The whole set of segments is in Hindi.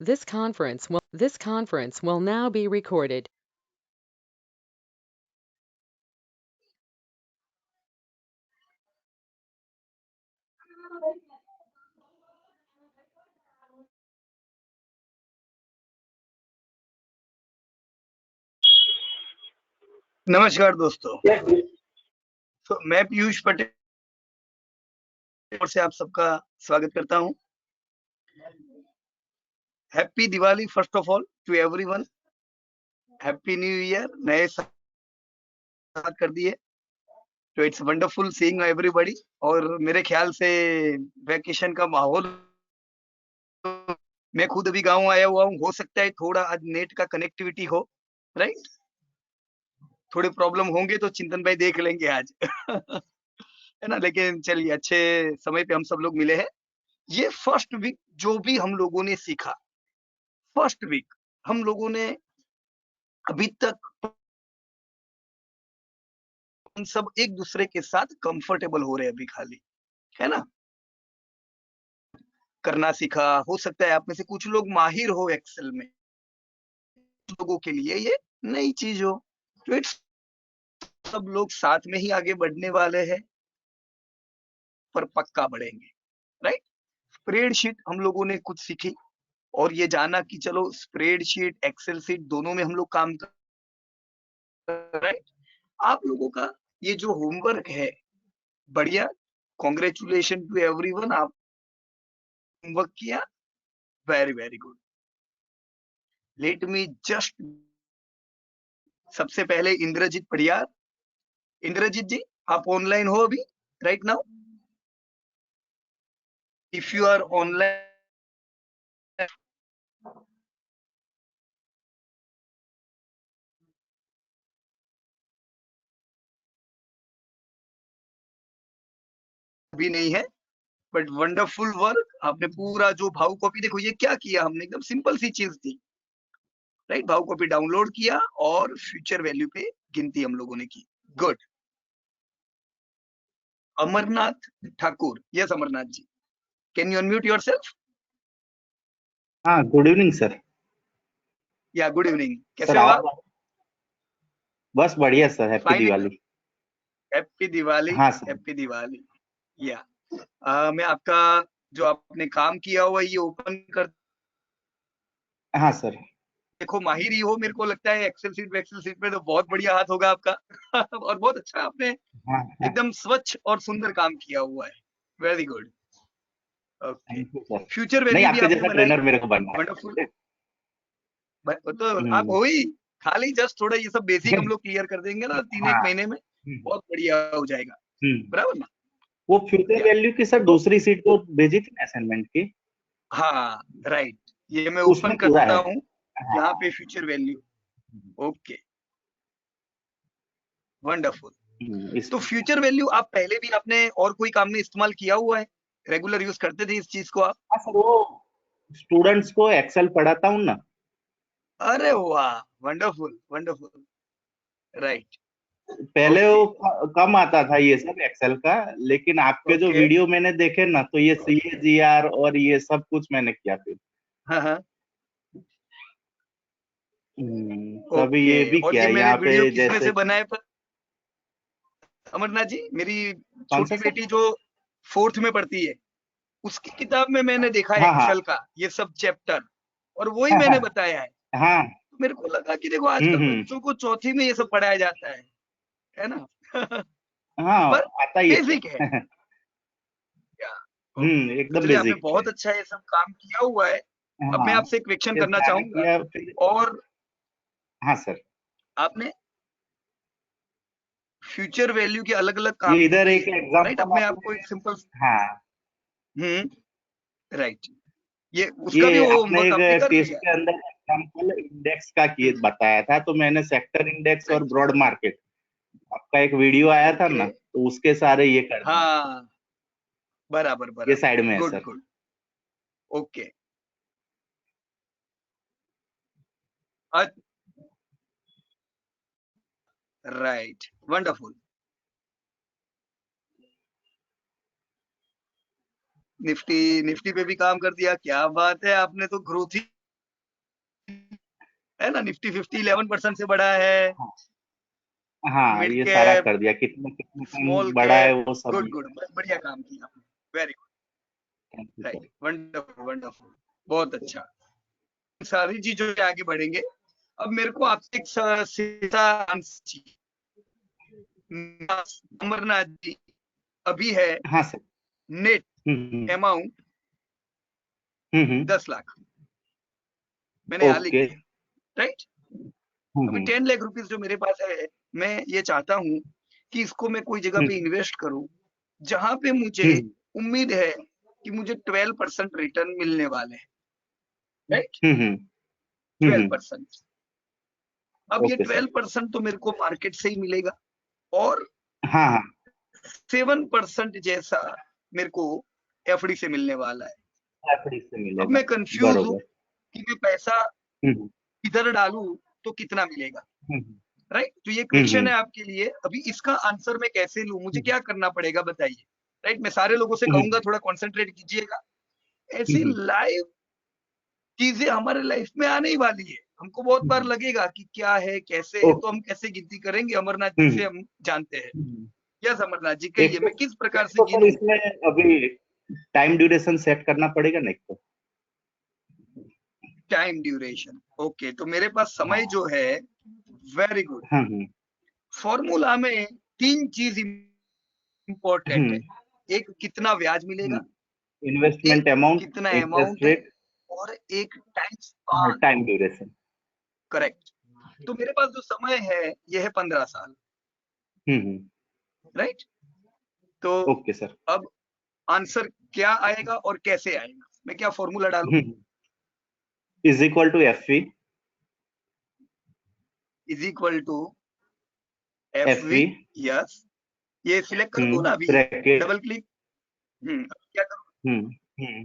This conference will now be recorded. नमस्कार दोस्तों। तो मैं पीयूष पटेल से आप सबका स्वागत करता हूं। Happy Diwali first of all to everyone. Happy new year. नए साल कर दिए तो इट्स वंडरफुल सीइंग एवरीबॉडी। और मेरे ख्याल से वैकेशन का माहौल, मैं खुद अभी गांव आया हुआ हूं। हो सकता है थोड़ा आज नेट का कनेक्टिविटी हो, राइट। थोड़े प्रॉब्लम होंगे तो चिंतन भाई देख लेंगे आज है ना। लेकिन चलिए, अच्छे समय पे हम सब लोग मिले हैं। ये फर्स्ट वीक जो भी हम लोगों ने सीखा, फर्स्ट वीक हम लोगों ने अभी तक हम सब एक दूसरे के साथ कंफर्टेबल हो रहे हैं अभी खाली, है ना। करना सीखा। हो सकता है आप में से कुछ लोग माहिर हो एक्सेल में, कुछ लोगों के लिए ये नई चीज हो। तो इट्स सब लोग साथ में ही आगे बढ़ने वाले हैं, पर पक्का बढ़ेंगे, राइट। स्प्रेडशीट हम लोगों ने कुछ सीखी और ये जाना कि चलो स्प्रेडशीट एक्सेल शीट दोनों में हम लोग काम कर, राइट। आप लोगों का ये जो होमवर्क है, बढ़िया। Congratulation to everyone. आप होमवर्क किया, very very good. Let me just, सबसे पहले इंद्रजीत पड़ियार। इंद्रजीत जी, आप ऑनलाइन हो अभी, right now? If you are online, अभी नहीं है, बट वंडरफुल वर्क। आपने पूरा जो भाव कॉपी, देखो ये क्या किया हमने, एकदम सिंपल सी चीज थी, राइट। भाव कॉपी डाउनलोड किया और फ्यूचर वैल्यू पे गिनती हम लोगों ने की। Good. Amarnath Thakur, yes Amarnath ji, can you unmute yourself? हाँ, गुड इवनिंग सर। या गुड इवनिंग, कैसे सर हो आवाज आप? बस बढ़िया सर। हैप्पी फाइन एकदम। दिवाली। हैप्पी दिवाली। हाँ सर। हैप्पी दिवाली। या मैं आपका जो आपने काम किया हुआ ये ओपन कर, हाँ सर। देखो माहिर ही हो, मेरे को लगता है एक्सेल सीट पे तो बहुत बढ़िया हाथ होगा आपका और बहुत अच्छा आपने हाँ हाँ, एकदम स्वच्छ और सुंदर काम किया हुआ है। Very good. Okay. Thank you sir. Future नहीं, वैल्यू भी आपके आपने जैसा बनाई, ट्रेनर मेरे को बनना वंडरफुल। है। तो आप हो ही, खाली जस्ट थोड़ा ये सब बेसिक हम लोग क्लियर कर देंगे ना 3-1 हाँ। महीने में, बहुत बढ़िया हो जाएगा, बराबर ना? वो फ्यूचर या वैल्यू की सर तो दूसरी सीट तो भेजी थी असाइनमेंट की, हाँ, राइट। ये मैं उसमें ओपन पूरा करता है। हूँ हाँ। यहाँ पे फ्यूचर वैल्यू। Okay, wonderful. इस तो फ्यूचर वैल्यू आप पहले भी आपने और कोई काम में इस्तेमाल किया हुआ है? रेगुलर यूज करते थे इस चीज को आप? हाँ सर, वो स्टूडेंट्स को एक्सेल पढ़ाता हूँ ना। अरे वाह, वंडरफुल वंडरफुल, राइट। पहले ओके वो कम आता था ये सब एक्सेल का, लेकिन आपके जो ओके। वीडियो मैंने देखे ना, तो ये CAGR और ये सब कुछ मैंने किया फिर। हाँ हाँ। तभी ओके, ये भी और किया ये मैंने यहाँ पे वीडियो किसमें जैसे। से बनाए पर अमरनाथ जी? मेरी कौन सा छोटी सर? बेटी जो 4th में पढ़ती है, उसकी किताब में मैंने देखा है हाँ हाँ एक्सेल का ये सब चैप्टर, और वही मैंने बताया है। हाँ। तो मेरे को लगा कि देखो आजकल हम्म। बच्चों को चौथी में ये सब पढ़ाया जाता है ना हाँ, पर आता ही है बेसिक है। सर। क्या? ओके, तो एकदम चलिए आपने बेसिक है। बहुत अच्छा ये सब काम किया हुआ है। अब मैं हाँ, आपसे एक क्वेश्चन फिर करना मैंने चाहूंगा। किया फिर। और हाँ सर। आपने फ्यूचर वैल्यू के अलग अलग ये काम तो इधर एक किए, राइट। अब एग्जांपल मैं आपको आपने। एक सिंपल, हाँ, राइट, ये उसका भी ये वो आपने होमवर्क आपने एक कर टेस्ट लिया? के अंदर एग्जांपल इंडेक्स का किए हम्म, बताया था, तो मैंने सेक्टर इंडेक्स और राइट। ब्रॉड मार्केट, आपका एक वीडियो आया था ओके, ना, तो उसके सारे ये कर दिए। हाँ, बराबर ये बराबर, साइड में है good sir. Good. Okay, right, wonderful. Nifty, Nifty पे भी काम कर दिया, क्या बात है, आपने तो ग्रोथ ही है ना, निफ्टी 50 11% से बढ़ा है, हाँ, मिड ये सारा कैप, कर दिया, कितना कितना स्मॉल कम बढ़ा है कैप, वो सब। गुड गुड, बढ़िया काम किया आपने, very good, thank you right, sir. Wonderful wonderful, बहुत अच्छा। सारी चीजों से आगे बढ़ेंगे। अब मेरे को आपसे एक सीधा आंसर चाहिए। अमरनाथ जी, अभी है हाँ सर। नेट हम्म अमाउंट हम्म 10 लाख, मैंने यहाँ लिख ओके। दिया, राइट। अभी 10 लाख रुपीस जो मेरे पास है, मैं ये चाहता हूँ कि इसको मैं कोई जगह पे इन्वेस्ट करूँ जहां पे मुझे उम्मीद है कि मुझे 12% रिटर्न मिलने वाले हैं, राइट, 12%। अब ये ओके सर। 12% तो मेरे को मार्केट से ही मिलेगा, और हाँ हाँ 7% जैसा मेरे को एफडी से मिलने वाला है। एफडी से अब मिलेगा। मैं कंफ्यूज हूँ बरोबर। कि मैं पैसा हम्म किधर डालूं तो कितना मिलेगा, हम्म राइट। तो ये क्वेश्चन हम्म है आपके लिए। अभी इसका आंसर मैं कैसे लूं, मुझे क्या करना पड़ेगा बताइए, राइट। मैं सारे लोगों से कहूंगा थोड़ा कॉन्सेंट्रेट कीजिएगा। ऐसी लाइव चीजें हमारे लाइफ में आने ही वाली है। हमको बहुत बार लगेगा कि क्या है कैसे है, तो हम कैसे गिनती करेंगे, अमरनाथ जी से हम जानते हैं। यस अमरनाथ जी, कहिए मैं किस प्रकार से तो सर गिनूं? इसमें अभी टाइम ड्यूरेशन सेट करना पड़ेगा ना एक तो। टाइम ड्यूरेशन, ओके, तो मेरे पास समय जो है, वेरी गुड। फॉर्मूला में 3 चीज इंपॉर्टेंट है। एक, कितना ब्याज मिलेगा, एक, इन्वेस्टमेंट अमाउंट, कितना इंटरेस्ट अमाउंट है, रेट, और एक time span, time duration. Correct. तो मेरे पास जो समय है यह है 15 साल, राइट। तो ओके सर। अब आंसर क्या आएगा और कैसे आएगा, मैं क्या फॉर्मूला डालूं? Is equal to F V. Is equal to F F V, V yes. ये सिलेक्ट कर दूं ना अभी, ब्रैकेट। डबल क्लिक, क्या करूं?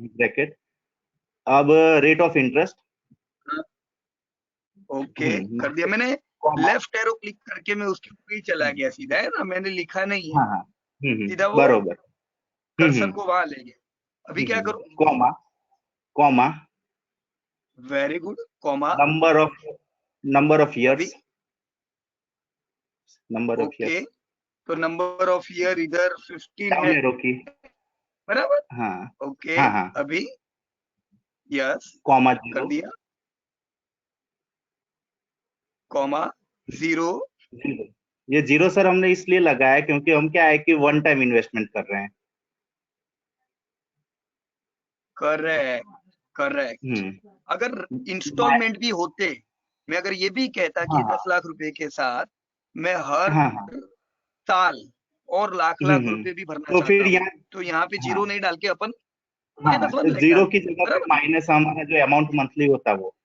ब्रैकेट। अब रेट ऑफ इंटरेस्ट। ओके, कर दिया मैंने। लेफ्ट एरो क्लिक करके मैं उसके ऊपर ही चला गया सीधा, है ना, मैंने लिखा नहीं है, हाँ हाँ सीधा वो बरोबर। कर्सर को वहां ले गया। अभी क्या करूं? Comma, comma, very good, comma, number of अभी years, number of okay. Years. तो नंबर ऑफ ईयर इधर 15 है, डाउन एरो की। बराबर, हाँ ओके। हाँ हाँ अभी यस, कॉमा कर जीरो। दिया, कॉमा, जीरो, जीरो। ये जीरो सर हमने इसलिए लगाया क्योंकि हम क्या है कि वन टाइम इन्वेस्टमेंट कर रहे हैं। Correct correct. हम्म अगर मा- इंस्टॉलमेंट भी होते, मैं अगर ये भी कहता कि हाँ 10 लाख रुपए के साथ मैं हर हाँ हाँ साल और लाख लाख हम्म रुपए भी भरना तो चाहता फिर हूँ, यहाँ, तो यहाँ पे हाँ जीरो नहीं डाल के अपन हाँ -1 लाख जीरो डाल की दे, जगह पे बराबर ना? माइनस हमारा जो अमाउंट मंथली होता है वो।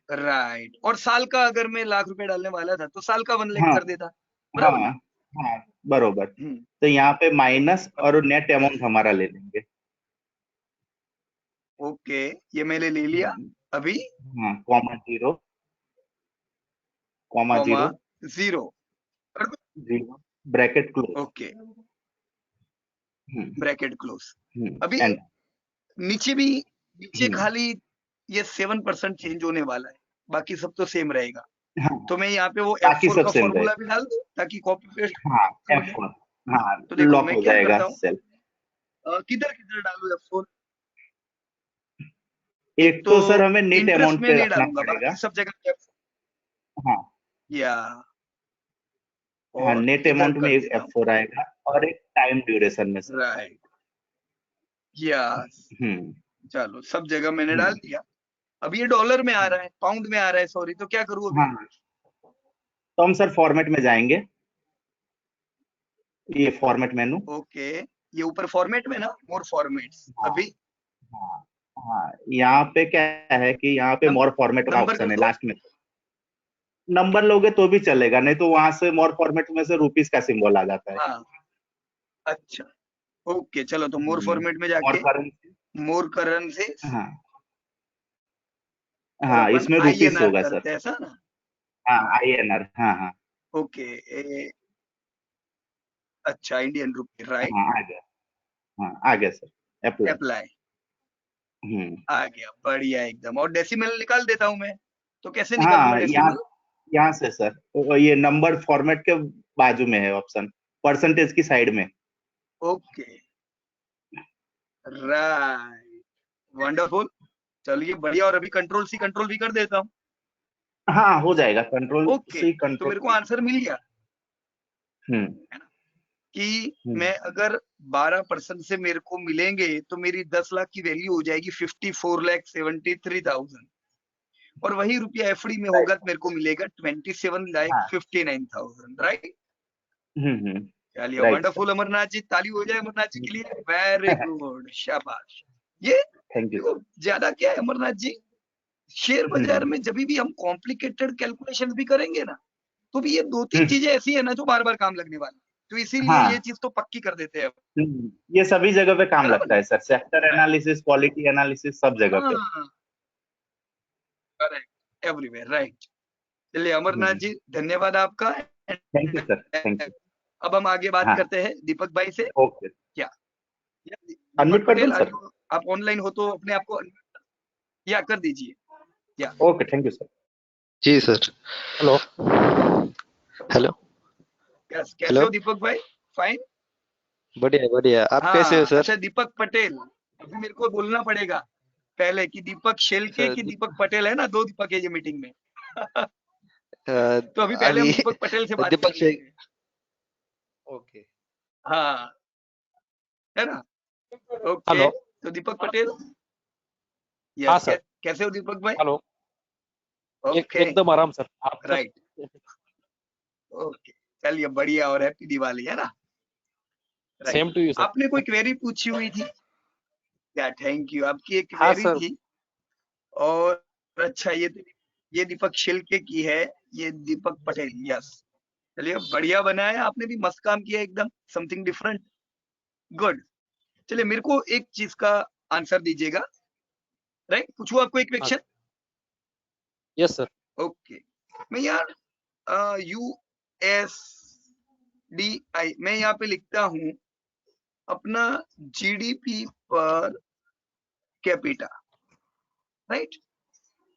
राइट। और साल का अगर मैं लाख रुपए डालने वाला था तो साल का 1 लाख हाँ कर देता, हाँ बराबर ना? हाँ बरोबर। हम्म, तो यहाँ पे माइनस अब और नेट अमाउंट हमारा ले लेंगे। ओके, ये मैंने ले लिया। अभी हाँ comma zero, comma comma zero, zero, कर दूं? Zero, bracket close. Okay, bracket close. अभी एंड नीचे भी, नीचे खाली ये 7% चेंज होने वाला है, बाकी सब तो सेम रहेगा। हाँ तो मैं यहाँ पे वो बाकी F4 सब का सेम फॉर्मूला भी रहेगा। डाल दूं ताकि कॉपी पेस्ट हाँ हो जाए। F1। हाँ तो देखो लॉक मैं हो क्या जाएगा करता हूँ, सेल। किधर किधर डालू F4? एक एक तो तो सर हमें नेट इंटरेस्ट अमाउंट में पे नहीं रखना डालूंगा, पड़ेगा। बाकी सब जगह F4, हाँ या हाँ और नेट इधर अमाउंट में कर एक देता हूँ, F4 आएगा और एक टाइम ड्यूरेशन में सर। Right, yes. हम्म चलो सब जगह मैंने डाल हम्म दिया। अब ये डॉलर में आ रहा है, पाउंड में आ रहा है, सॉरी, तो क्या करूँ अभी? हाँ तो हम सर फॉर्मेट में जाएंगे, ये फॉर्मेट मेनू। ओके, ये ऊपर फॉर्मेट में ना, मोर फॉर्मेट्स, हाँ अभी हाँ हाँ यहाँ पे क्या है कि यहाँ पे मोर फॉर्मेट का नंबर ऑप्शन कर है दो। लास्ट में। नंबर लोगे तो भी चलेगा, नहीं तो वहां से मोर फॉर्मेट में से रुपीस का सिंबल आ जाता है। हाँ, अच्छा, ओके, चलो तो मोर फॉर्मेट में मोर जाके करेंसी। मोर करेंसीज, हाँ और हाँ अपन इसमें रुपीस INR होगा करते सर। हैं, ऐसा ना? हाँ INR। हाँ हाँ ओके, अच्छा, इंडियन रुपी, राइट, हाँ आ गया। हाँ आ गया सर। अप्लाई। अप्लाई, आ गया, बढ़िया एकदम। और डेसिमल निकाल देता हूं मैं, तो कैसे हाँ, निकालूंगा डेसिमल? यहाँ से सर, ये नंबर फॉर्मेट के बाजू में है ऑप्शन, परसेंटेज की साइड में। Okay, right, wonderful. चलिए बढ़िया। और अभी कंट्रोल सी कंट्रोल भी कर देता हूँ। हाँ, हो जाएगा, कंट्रोल ओके, सी तो कंट्रोल। मेरे को आंसर मिल गया हम्म है ना, कि हम्म मैं अगर 12% से मेरे को मिलेंगे तो मेरी 10 लाख की वैल्यू हो जाएगी 54,73,000। और वही रुपया एफडी में राइट। होगा तो मेरे को मिलेगा 27,59,000, राइट? हम्म चलिए right sir. Wonderful Amarnath ji, ताली हो जाए अमरनाथ जी के लिए। वेरी गुड, शाबाश। ये थैंक यू देखो, ज्यादा क्या है अमरनाथ जी, शेयर बाजार सर। में जब भी हम कॉम्प्लिकेटेड कैलकुलेशन भी करेंगे ना, तो भी ये 2-3 चीजें ऐसी है ना जो बार बार काम लगने वाली, तो इसीलिए ये हाँ, चीज तो पक्की कर देते हैं, ये सभी जगह पे काम बराबर लगता ना? है sir, sector analysis, quality analysis, सब जगह पे। हाँ, करेक्ट, एवरीवेयर, राइट। चलिए अमरनाथ जी, धन्यवाद आपका। Thank you sir, thank you. अब हम आगे बात हाँ, करते हैं दीपक भाई से। ओके। क्या दीपक अनम्यूट कर दूं पटेल, सर? आप ऑनलाइन हो तो अपने आप को या कर दीजिए, या ओके, थैंक यू सर। जी सर। हेलो। हेलो। कैसे हेलो। हो दीपक भाई? फाइन। बढ़िया बढ़िया, आप कैसे हो हाँ, सर? अच्छा दीपक पटेल, अभी मेरे को बोलना पड़ेगा पहले कि दीपक शेलके सर की दीपक पटेल, है ना, 2 दीपक है ये मीटिंग में। तो अभी पहले अभी हम दीपक पटेल से बात दीपक कर शेख। लेंगे। ओके। हाँ, है ना? Okay, hello. तो दीपक पटेल, हाँ यस, सर। कैसे हो दीपक भाई? हेलो। ओके, एकदम आराम सर, आप सर? राइट, ओके, चलिए बढ़िया। और हैप्पी दिवाली, है ना? Right. Same to you sir. आपने कोई क्वेरी पूछी हुई थी क्या? थैंक यू, आपकी एक हाँ क्वेरी सर। थी। और अच्छा, ये दीपक शिल्के की है, ये दीपक पटेल, यस। चलिए बढ़िया बनाया आपने भी, मस्त काम किया एकदम, समथिंग डिफरेंट, गुड। चलिए मेरे को एक चीज का आंसर दीजिएगा, राइट? पूछूं आपको एक हाँ, क्वेश्चन? Yes sir. ओके, मैं यार USDI मैं यहाँ पे लिखता हूँ अपना GDP per capita, right?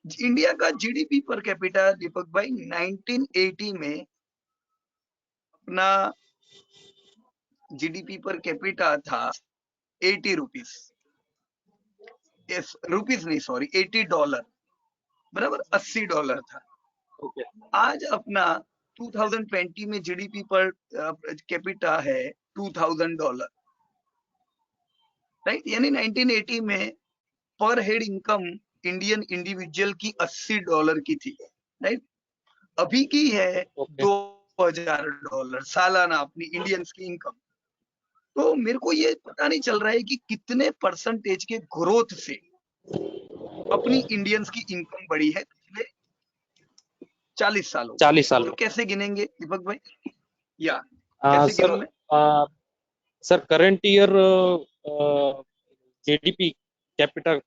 India का जीडीपी पर कैपिटा दीपक भाई 1980 में अपना जीडीपी पर कैपिटा था 80 रुपीस, रुपीस नहीं, सॉरी, $80, बराबर, $80 था। ओके। आज अपना 2020 में जीडीपी पर कैपिटा है $2000, राइट? यानी 1980 में पर हेड इनकम इंडियन इंडिविजुअल की $80 की थी, राइट? अभी की है ओके। $2000 सालाना अपनी इंडियंस की इनकम। तो मेरे को ये पता नहीं चल रहा है कि कितने परसेंटेज के ग्रोथ से अपनी इंडियंस की इनकम बढ़ी है पिछले 40 सालों में। 40 साल तो में। कैसे गिनेंगे दीपक भाई, या कैसे सर, गिनूं मैं? Sir current year GDP capital,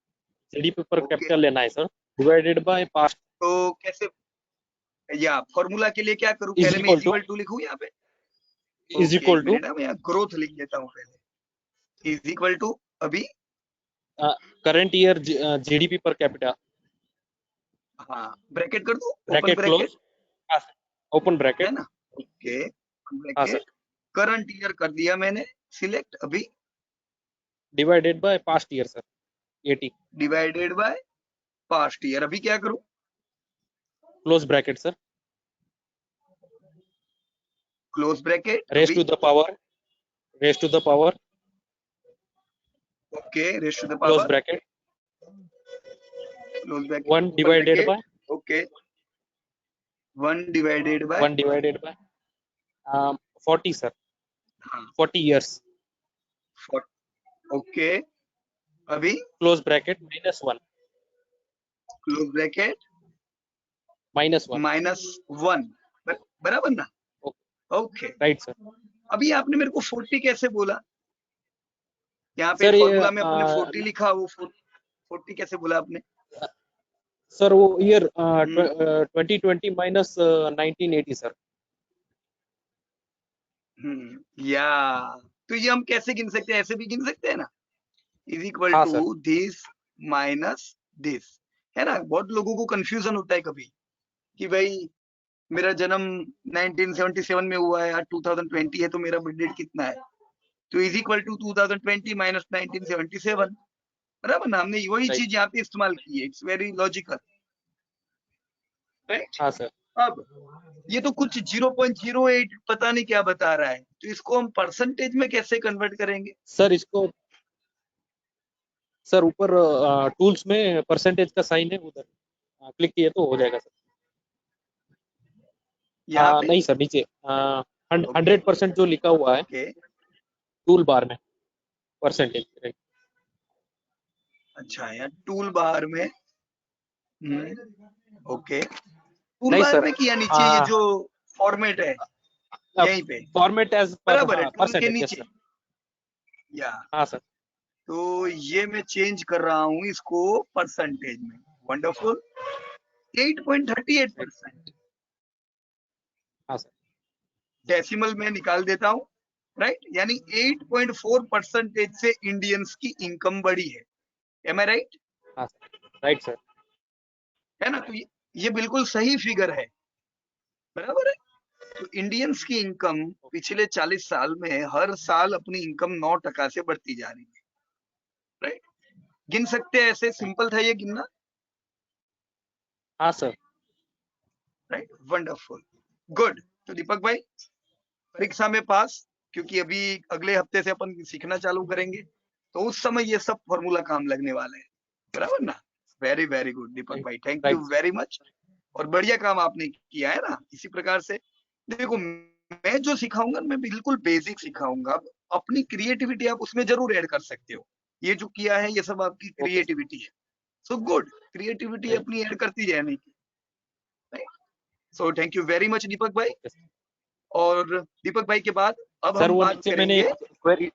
GDP पर ओके, कैपिटल लेना है सर, डिवाइडेड बाय पास्ट तो कैसे, या फॉर्मूला के लिए क्या करूं? इज पहले मैं equal is to equal to लिखूं यहाँ पे? इज ओके, इक्वल एक टू मिनट, मैं यहाँ ग्रोथ लिख लेता हूँ पहले। इज इक्वल टू अभी, current year GDP per capita, हाँ, ब्रैकेट कर दूं, open bracket bracket, close, open है ब्रैकेट। ना? ओके, हाँ सर, ब्रैकेट, करंट ईयर कर दिया मैंने सिलेक्ट अभी, divided by past year sir 80, divided by past year, अभी क्या करूं? Close bracket sir, close bracket raise अभी, to the power, raise to the power, okay, rest to the close power, bracket, close bracket, 1 open divided bracket, by okay, 1 divided by, 1 divided by 40 sir, हाँ, 40 years, ओके, अभी क्लोज ब्रैकेट -1, क्लोज ब्रैकेट -1, -1, बराबर ना? Okay, right sir. अभी आपने मेरे को 40 कैसे बोला? यहाँ पे सर ये फॉर्मूला में अपने 40 लिखा, वो 40 कैसे बोला आपने? सर वो ईयर 2020 माइनस 1980 सर। या तो ये हम कैसे गिन सकते हैं? ऐसे भी गिन सकते हैं ना, इज इक्वल हाँ sir. To this minus this, है ना। बहुत लोगों को कंफ्यूजन होता है कभी कि भाई मेरा जन्म 1977 में हुआ है या 2020 है तो मेरा बर्थ डेट कितना है, तो इज इक्वल टू 2020 माइनस 1977, बराबर ना। हमने वही Right. चीज यहाँ पे इस्तेमाल की है, इट्स वेरी लॉजिकल, राइट। हाँ सर। अब ये तो कुछ 0.08 पता नहीं क्या बता रहा है, तो इसको हम परसेंटेज में कैसे कन्वर्ट करेंगे? सर इसको सर ऊपर टूल्स में परसेंटेज का साइन है, उधर क्लिक किए तो हो जाएगा सर। यहाँ पे नहीं सर, नीचे 100% जो लिखा हुआ है ओके, टूल बार में परसेंटेज। अच्छा यार टूल बार में, ओके, टूल नहीं बार सर, में किया नीचे ये जो फॉर्मेट है यहीं पे, फॉर्मेट एज बराबर है, टूल के परसेंटेज। नीचे सर या, हाँ सर। तो ये मैं चेंज कर रहा हूँ इसको परसेंटेज में। वंडरफुल, 8.38%। हाँ सर। डेसिमल में निकाल देता हूँ, राइट, यानी 8.4% से इंडियंस की इनकम बढ़ी है। एम आई राइट? हाँ सर, राइट सर। है ना, तो ये बिल्कुल सही फिगर है, बराबर है। तो इंडियंस की इनकम पिछले 40 साल में हर साल अपनी इनकम 9% से बढ़ती जा रही है, राइट। गिन सकते हैं ऐसे, सिंपल था ये गिनना, हाँ सर। Right, wonderful, good. तो दीपक भाई परीक्षा में पास, क्योंकि अभी अगले हफ्ते से अपन सीखना चालू करेंगे, तो उस समय ये सब फॉर्मूला काम लगने वाले हैं, बराबर ना। वेरी वेरी गुड दीपक भाई, thank you Right. Very much, और बढ़िया काम आपने किया है ना। इसी प्रकार से देखो, मैं जो सिखाऊंगा मैं बिल्कुल बेसिक सिखाऊंगा, अपनी क्रिएटिविटी आप उसमें जरूर ऐड कर सकते हो। ये जो किया है ये सब आपकी क्रिएटिविटी है, सो गुड, क्रिएटिविटी Right. अपनी ऐड करती जाए, so thank you very much Deepak भाई। और दीपक भाई के बाद अब सर हम वो बात नीचे मैंने करेंगे। एक क्वेरी,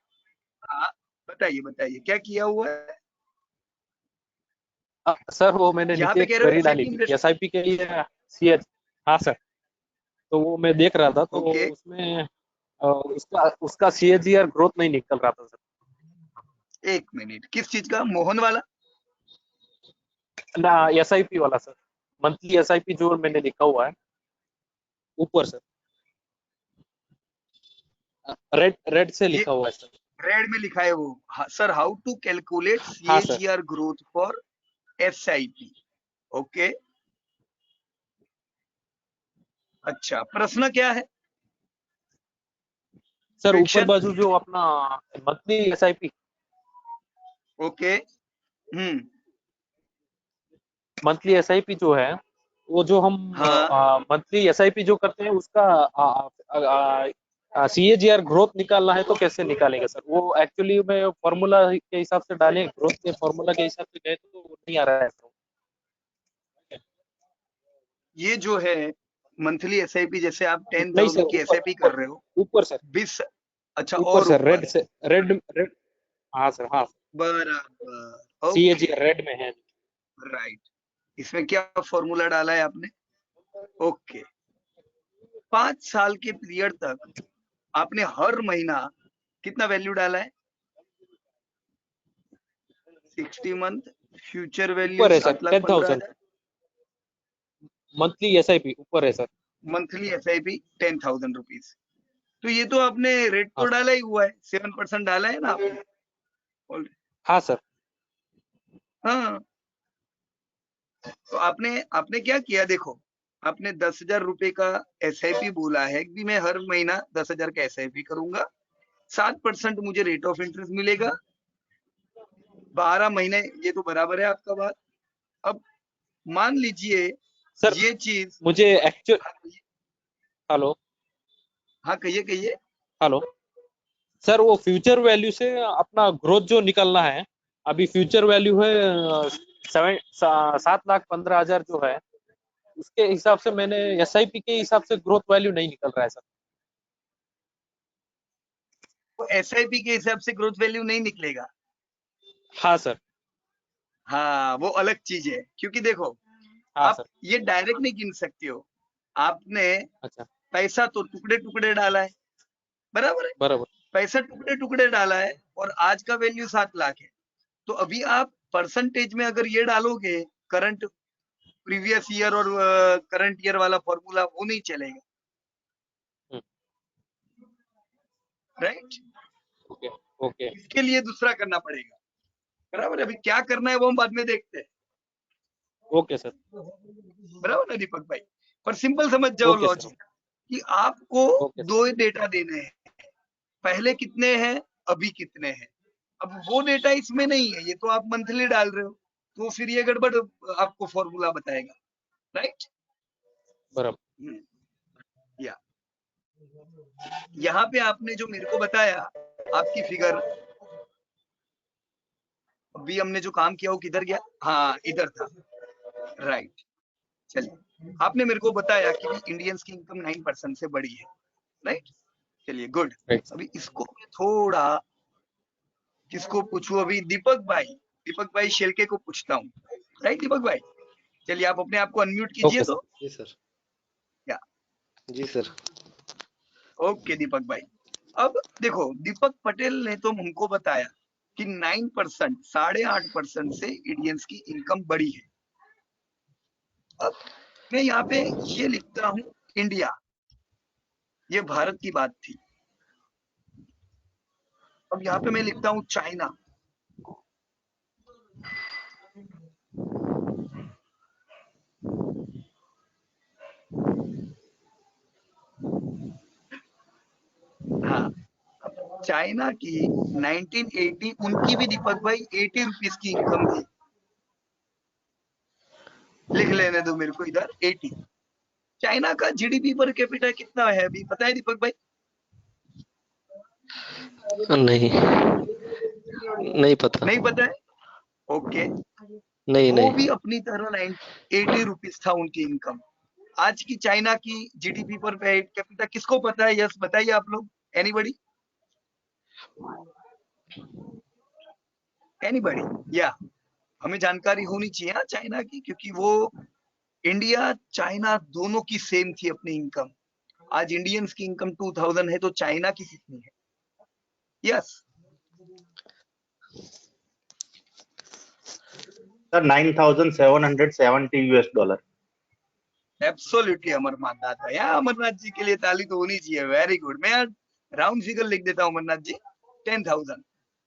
हाँ, बताइए बताइए क्या किया हुआ है सर वो मैंने यहाँ नीचे पे, एक कह रहे हो क्वेरी डाली SIP थी इंटरेस्ट? एसआईपी के लिए सीएच। हाँ सर, तो वो मैं देख रहा था, तो ओके, उसमें उसका उसका सीएजीआर ग्रोथ नहीं निकल रहा था सर। एक मिनट, किस चीज का, मोहन वाला? ना, एसआईपी वाला सर, मंथली एसआईपी जो मैंने लिखा हुआ है ऊपर सर, रेड रेड से ये लिखा हुआ है सर। रेड में लिखा है वो, सर हाउ टू कैलकुलेट हाँ sir. CAGR growth for SIP, okay. अच्छा, प्रश्न क्या है? सर ऊपर क्वेश्चन, बाजू जो अपना monthly SIP, okay, monthly SIP जो है वो जो हम हाँ, मंथली एसआईपी जो करते हैं उसका सीएजीआर ग्रोथ निकालना है तो कैसे निकालेंगे सर? वो एक्चुअली में फॉर्मूला के हिसाब से डालें, ग्रोथ के फॉर्मूला के हिसाब से गए तो वो नहीं आ रहा है सर। ये जो है मंथली SIP, जैसे आप नहीं 10,000 सर, की ऊपर SIP कर ऊपर रहे हो, ऊपर सर, 20, अच्छा ऊपर और सर, रेड ऊपर, से, रेड रेड। हाँ सर, हाँ, बराबर, ओके, सीएजीआर रेड में है। राइट। इसमें क्या फॉर्मूला डाला है आपने? ओके, 5 साल के पीरियड तक आपने हर महीना कितना वैल्यू डाला है? 60 मंथ, फ्यूचर वैल्यू ऊपर है सर, 10,000 7,15,000, मंथली एसआईपी ऊपर है सर। Monthly SIP 10,000 rupees. तो ये तो आपने रेट तो हाँ डाला ही हुआ है, 7% डाला है ना आपने already। हाँ सर। हाँ, तो आपने आपने क्या किया, देखो, आपने 10,000 रुपए का SIP बोला है कि मैं हर महीना 10,000 का SIP करूंगा, 7% मुझे रेट ऑफ इंटरेस्ट मिलेगा, 12 महीने, ये तो बराबर है आपका बात। अब मान लीजिए सर ये चीज, मुझे एक्चुअल, हेलो हाँ कहिए कहिए, हेलो सर, वो फ्यूचर वैल्यू से अपना ग्रोथ जो निकलना है, अभी फ्यूचर वैल्यू है 7,15,000 जो है, उसके हिसाब से मैंने एसआईपी के हिसाब से ग्रोथ वैल्यू नहीं निकल रहा है सर। तो SIP के हिसाब से ग्रोथ वैल्यू नहीं निकलेगा। हाँ सर। हाँ, वो अलग चीज है, क्योंकि देखो हाँ आप सर। ये डायरेक्ट नहीं गिन सकते हो, आपने अच्छा, पैसा तो टुकड़े टुकड़े डाला है, बराबर है, बराबर। पैसा टुकड़े टुकड़े डाला है, और आज का वैल्यू 7 लाख है, तो अभी आप परसेंटेज में अगर ये डालोगे करंट प्रीवियस ईयर और करंट ईयर वाला फॉर्मूला, वो नहीं चलेगा, राइट? ओके ओके इसके लिए दूसरा करना पड़ेगा, बराबर? अभी क्या करना है वो हम बाद में देखते हैं, ओके सर बराबर ना दीपक भाई? पर सिंपल समझ जाओ ओके सर लॉजिक कि आपको ओके सर 2 डेटा देने हैं, पहले कितने हैं, अभी कितने हैं। अब वो डेटा इसमें नहीं है, ये तो आप मंथली डाल रहे हो, तो फिर ये गड़बड़ आपको फॉर्मूला बताएगा, राइट? बराबर या यहाँ पे आपने जो मेरे को बताया आपकी फिगर, अभी हमने जो काम किया वो किधर गया? हाँ इधर था, राइट। चलिए, आपने मेरे को बताया कि इंडियंस की इनकम 9% से बड़ी है, राइट? चलिए गुड। राइट अभी इसको मैं थोड़ा किसको पूछूं? अभी दीपक भाई शेलके को पूछता हूँ, राइट दीपक भाई? चलिए आप अपने आप को अनम्यूट कीजिए ओके तो। जी सर। या जी सर। ओके दीपक भाई, अब देखो दीपक पटेल ने तो हमको बताया कि 9%, 8.5% से इंडियंस की इनकम बढ़ी है। अब मैं यहाँ पे ये लिखता हूँ इंडिया, ये भारत की बात थी। अब यहाँ पे मैं लिखता हूँ चाइना, हाँ। अब चाइना की 1980, उनकी भी दीपक भाई 80 रुपीज की इनकम थी, लिख लेने दो मेरे को इधर 80। चाइना का जीडीपी पर कैपिटा कितना है अभी पता है दीपक भाई? नहीं, नहीं पता। नहीं पता है? ओके, नहीं वो भी नहीं। अपनी तरह 80 रुपीज था उनकी इनकम। आज की चाइना की जीडीपी पर कैपिटा किसको पता है? यस बताइए आप लोग, एनीबडी? एनीबडी? या हमें जानकारी होनी चाहिए ना चाइना की, क्योंकि वो इंडिया चाइना दोनों की सेम थी अपनी इनकम। आज इंडियंस की इनकम 2000 है तो चाइना की कितनी है? Yes sir $9,770। एब्सोल्युटली अमरनाथ भाई, हाँ अमरनाथ जी के लिए ताली तो होनी चाहिए, वेरी गुड। मैं राउंड फिगर लिख देता हूँ Amarnath ji, 10,000,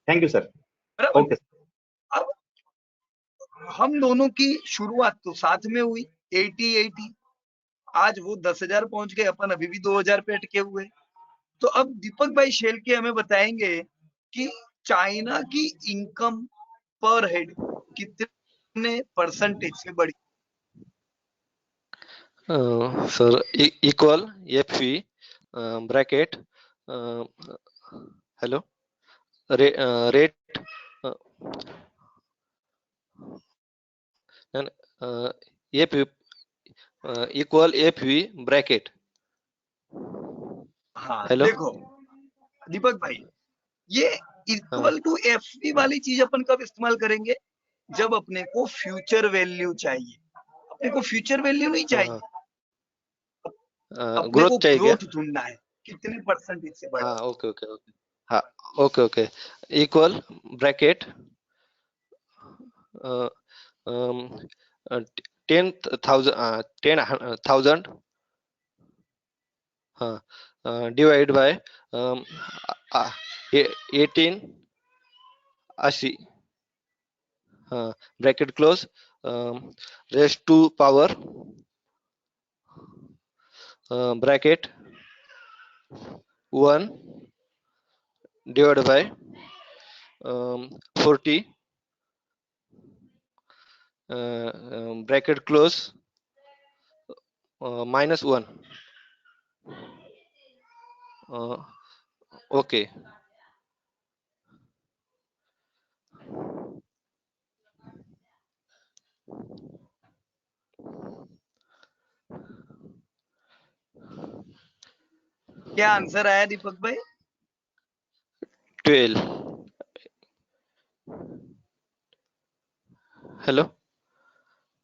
thank you sir. बराबर? ओके अब हम दोनों की शुरुआत तो साथ में हुई 80, आज वो 10,000 पहुंच गए, अपन अभी भी 2,000 पे अटके हुए। तो अब दीपक भाई शेलके हमें बताएंगे कि चाइना की इनकम पर हेड कितने परसेंटेज से बढ़ी? Sir equal FV bracket hello rate F equal FV bracket. हाँ हेलो। देखो दीपक भाई, ये इक्वल टू एफवी वाली चीज अपन कब इस्तेमाल करेंगे? जब अपने को फ्यूचर वैल्यू चाहिए। अपने को फ्यूचर वैल्यू नहीं चाहिए, अपने को ग्रोथ चाहिए क्या? ग्रोथ ढूंढना है, कितने परसेंटेज से बढ़ा। हाँ ओके ओके ओके। हाँ ओके ओके। इक्वल ब्रैकेट 10,000 हाँ डिवाइड बाय 1880 हाँ bracket close raised to power bracket 1 divide by 40 bracket close -1 okay. क्या आंसर आया दीपक भाई? 12 हेलो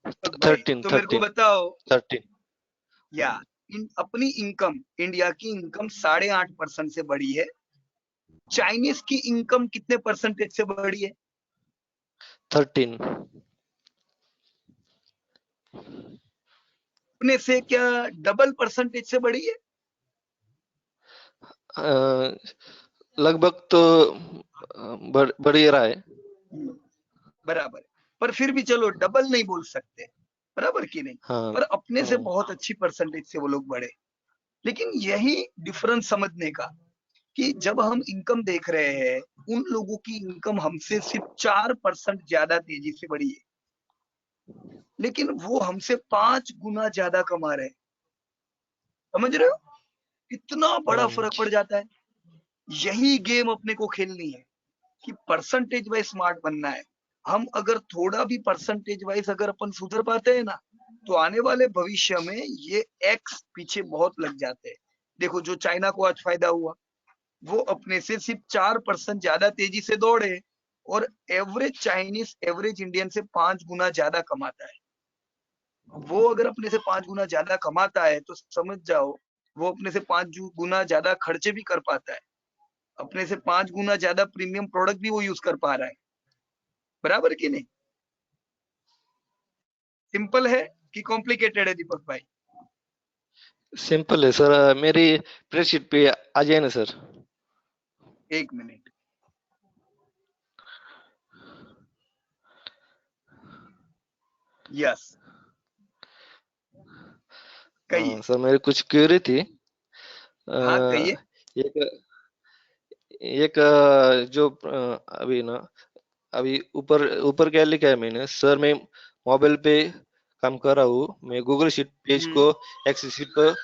दीपक भाई 13 तो मेरे को बताओ, 13 या अपनी इनकम, इंडिया की इनकम 8.5% से बढ़ी है, चाइनीज की इनकम कितने परसेंटेज से बढ़ी है? 13 अपने से क्या डबल परसेंटेज से बढ़ी है? लगभग तो बढ़ ही रहा है। बराबर है। पर फिर भी चलो डबल नहीं बोल सकते, बराबर की नहीं, हाँ पर अपने से हाँ बहुत अच्छी परसेंटेज से वो लोग बढ़े। लेकिन यही डिफरेंस समझने का कि जब हम इनकम देख रहे हैं, उन लोगों की इनकम हमसे सिर्फ 4% ज्यादा तेजी से बढ़ी है, लेकिन वो हमसे 5 गुना ज्यादा कमा रहे हैं। समझ रहे हो? इतना बड़ा फर्क पड़ जाता है। यही गेम अपने को खेलनी है कि परसेंटेज वाइज स्मार्ट बनना है। हम अगर थोड़ा भी परसेंटेज वाइज अगर अपन सुधर पाते हैं ना, तो आने वाले भविष्य में ये एक्स पीछे बहुत लग जाते हैं। देखो जो चाइना को आज फायदा हुआ, वो अपने से सिर्फ 4% ज्यादा तेजी से दौड़े और एवरेज चाइनीज एवरेज इंडियन से 5 गुना ज्यादा कमाता है। वो अगर अपने से 5 गुना ज्यादा कमाता है तो समझ जाओ वो अपने से 5 गुना ज्यादा खर्चे भी कर पाता है, अपने से 5 गुना ज्यादा प्रीमियम प्रोडक्ट भी वो यूज कर पा रहा है। बराबर की नहीं? सिंपल है कि कॉम्प्लिकेटेड है दीपक भाई? सिंपल है सर। मेरी स्प्रेडशीट पे आ जाए ना सर। एक मिनट। यस, कहिए। सर मेरी कुछ क्वेरी थी। हाँ कहिए। एक एक जो अभी ना अभी ऊपर ऊपर क्या लिखा है मैंने सर, मैं मोबाइल पे काम कर रहा हूँ। मैं गूगल शीट पेज को एक्सेल शीट पर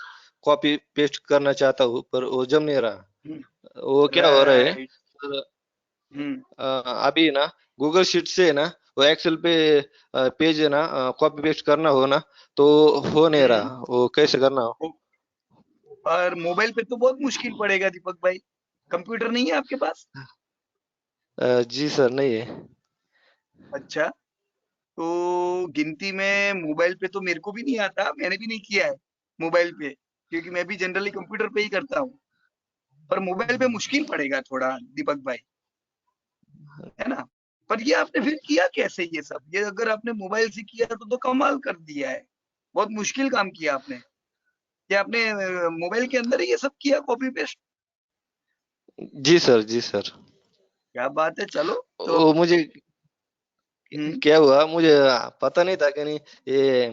कॉपी पेस्ट करना चाहता हूँ, पर वो जम नहीं रहा। वो क्या हो रहा है राइट। सर? अभी ना गूगल शीट से ना वो एक्सेल पे पेज है ना कॉपी पेस्ट करना हो ना, तो हो नहीं रहा। वो कैसे करना हो? और मोबाइल पे तो बहुत मुश्किल पड़ेगा दीपक भाई। कंप्यूटर नहीं है आपके पास? जी सर, नहीं है। अच्छा, तो गिनती में मोबाइल पे तो मेरे को भी नहीं आता, मैंने भी नहीं किया है मोबाइल पे, क्योंकि मैं भी जनरली कंप्यूटर पे ही करता हूँ। पर मोबाइल पे मुश्किल पड़ेगा थोड़ा दीपक भाई, है ना? पर ये आपने फिर किया कैसे ये सब? ये अगर आपने मोबाइल से किया तो कमाल कर दिया है। बहुत मुश्किल काम किया आपने। ये आपने मोबाइल के अंदर ही ये सब किया, कॉपी पेस्ट? जी सर, जी सर। क्या बात है। चलो तो वो मुझे हम्म, क्या हुआ, मुझे पता नहीं था कि नहीं ये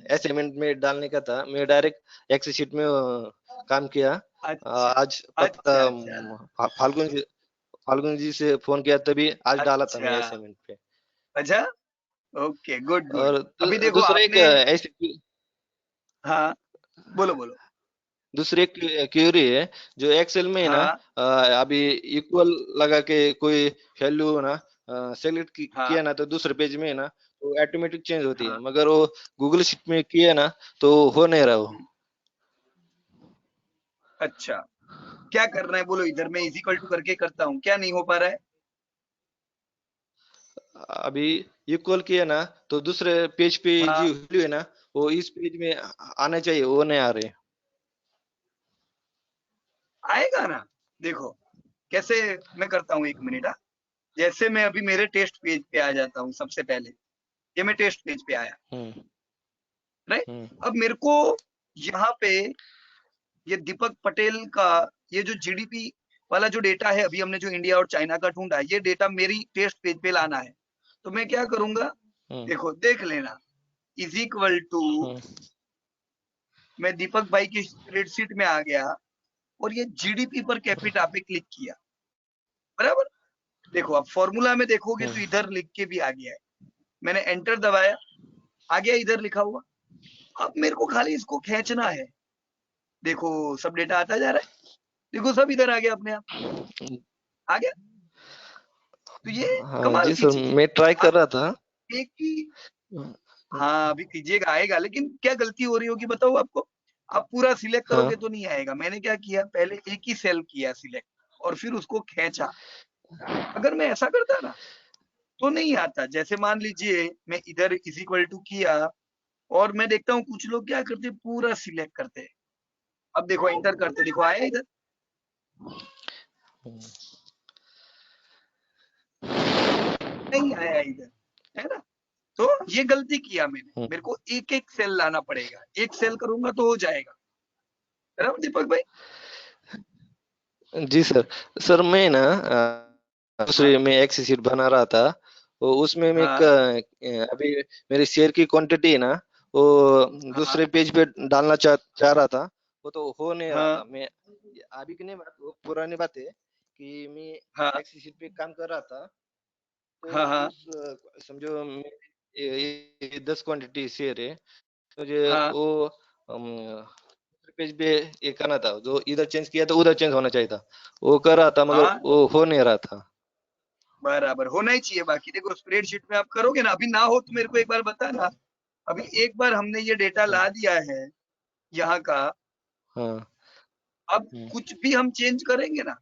असाइनमेंट में डालने का था। मैं डायरेक्ट एक्सेल शीट में काम किया। अच्छा आज पता अच्छा अच्छा फाल्गुन जी से फोन किया, तभी आज डाला था अच्छा मैं असाइनमेंट पे। अच्छा। Okay, good good. और अभी देखो दूसरा एक आपने, ऐसी हाँ बोलो बोलो। दूसरी एक क्वेरी है जो एक्सेल में है ना। हाँ अभी इक्वल लगा के कोई वैल्यू ना सेलेक्ट हाँ किया ना, तो दूसरे पेज में है ना तो ऑटोमेटिक चेंज होती है, हाँ। मगर वो गूगल शीट में किया ना तो हो नहीं रहा वो। अच्छा, क्या करना है बोलो? इधर मैं इज इक्वल टू करके करता हूँ, क्या नहीं हो पा रहा है? अभी इक्वल किया ना तो दूसरे पेज पे हाँ जो वैल्यू है ना वो इस पेज में आना चाहिए, वो नहीं आ रहे। आएगा ना। देखो कैसे मैं करता हूँ, एक मिनट। हाँ, जैसे मैं अभी मेरे टेस्ट पेज पे आ जाता हूँ सबसे पहले। ये मैं टेस्ट पेज पे आया, हम्म राइट? हम्म अब मेरे को यहाँ पे ये दीपक पटेल का ये जो जीडीपी वाला जो डेटा है, अभी हमने जो इंडिया और चाइना का ढूंढा है, ये डेटा मेरी टेस्ट पेज पे लाना है। तो मैं क्या करूंगा, हम्म देखो देख लेना, इज इक्वल टू, हम्म मैं दीपक भाई की स्प्रेडशीट में आ गया और ये जीडीपी पर कैपिटा पे क्लिक किया, बराबर? देखो अब फॉर्मूला में देखोगे तो हम्म इधर लिख के भी आ गया है। मैंने एंटर दबाया, आ गया इधर लिखा हुआ। अब मेरे को खाली इसको खींचना है। देखो सब डेटा आता जा रहा है, देखो सब इधर आ गया अपने आप, आ गया। तो ये हाँ कमाल जी की सर, चीज है। मैं ट्राई कर आप रहा था। एक ही, हाँ अभी कीजिएगा, आएगा। लेकिन क्या गलती हो रही होगी बताओ आपको? आप पूरा सिलेक्ट हाँ करोगे तो नहीं आएगा। मैंने क्या किया, पहले एक ही सेल किया सिलेक्ट और फिर उसको खींचा। अगर मैं ऐसा करता ना तो नहीं आता। जैसे मान लीजिए मैं इधर इज इक्वल टू किया और मैं देखता हूँ कुछ लोग क्या करते, पूरा सिलेक्ट करते हैं। अब देखो एंटर करते, देखो आया इधर, नहीं आया इधर। है ना। तो ये गलती किया मैंने, मेरे को एक एक सेल लाना पड़ेगा, एक सेल करूंगा तो हो जाएगा, बराबर दीपक भाई। जी सर। सर मैं ना दूसरे हाँ में एक्सेल शीट बना रहा था, वो उसमें मैं हाँ अभी मेरे शेयर की क्वांटिटी है ना, वो हाँ दूसरे पेज पे डालना चाह रहा था, वो तो हो नहीं रहा था। हाँ मैं अभी की नहीं बात, वो पुरानी बात है कि मैं हाँ एक्सेल शीट पे काम कर रहा था। तो हाँ हाँ उस समझो ये 10 क्वांटिटी शेयर है, मुझे हाँ वो पेज पे ये करना था, जो इधर चेंज किया तो उधर चेंज होना चाहिए था, वो कर रहा था मगर हाँ, वो हो नहीं रहा था। बराबर होना ही चाहिए। बाकी देखो स्प्रेडशीट में आप करोगे ना, अभी ना हो तो मेरे को एक बार बताना। अभी एक बार हमने ये डेटा हाँ ला दिया है यहाँ का, हाँ। अब हम्म कुछ भी हम चेंज करेंगे ना,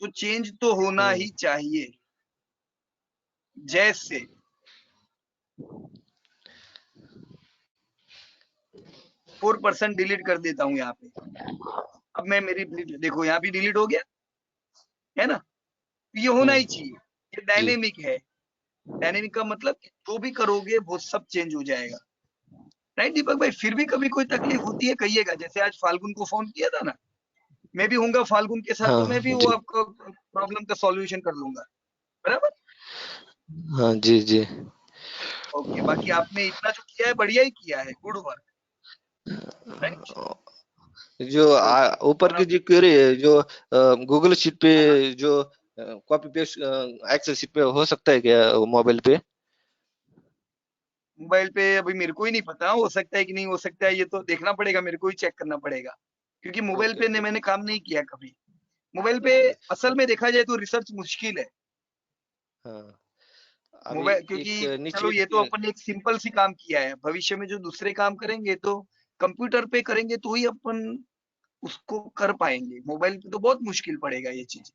तो चेंज तो होना हम्म ही चाहिए। जैसे 4% डिलीट कर देता हूँ यहाँ पे। अब मैं मेरी देखो यहाँ भी डिलीट हो गया, है ना। तो ये होना ही हम्म। चाहिए, ये जी डायनेमिक है। डायनेमिक का मतलब कि जो भी करोगे वो सब चेंज हो जाएगा, राइट दीपक भाई। फिर भी कभी कोई तकलीफ होती है कहिएगा, जैसे आज फाल्गुन को फोन किया था ना, मैं भी हूँगा फाल्गुन के साथ, तो मैं भी हाँ वो जी। आपको प्रॉब्लम का सॉल्यूशन कर लूंगा, बराबर। हाँ जी जी। ओके, बाकी आपने इतना जो किया है बढ़िया ही किया है, गुड वर्क, राइट। जो ओके, ऊपर और की अब जो क्वेरी है, जो गूगल शीट पे, हाँ, जो कॉपी पेस्ट एक्सेल शीट पे हो सकता है क्या मोबाइल पे? मोबाइल पे अभी मेरे को ही नहीं पता, हो सकता है कि नहीं हो सकता है, ये तो देखना पड़ेगा, मेरे को ही चेक करना पड़ेगा, क्योंकि मोबाइल ओके पे ने ओके मैंने काम नहीं किया कभी। मोबाइल पे ओके। असल में देखा जाए तो रिसर्च मुश्किल है। हाँ अभी मोबाइल एक क्योंकि चलो नीचे ये तो अपन ने एक सिंपल सी काम किया है, भविष्य में जो दूसरे काम करेंगे तो कंप्यूटर पे करेंगे तो ही अपन उसको कर पाएंगे, मोबाइल पे तो बहुत मुश्किल पड़ेगा ये चीज।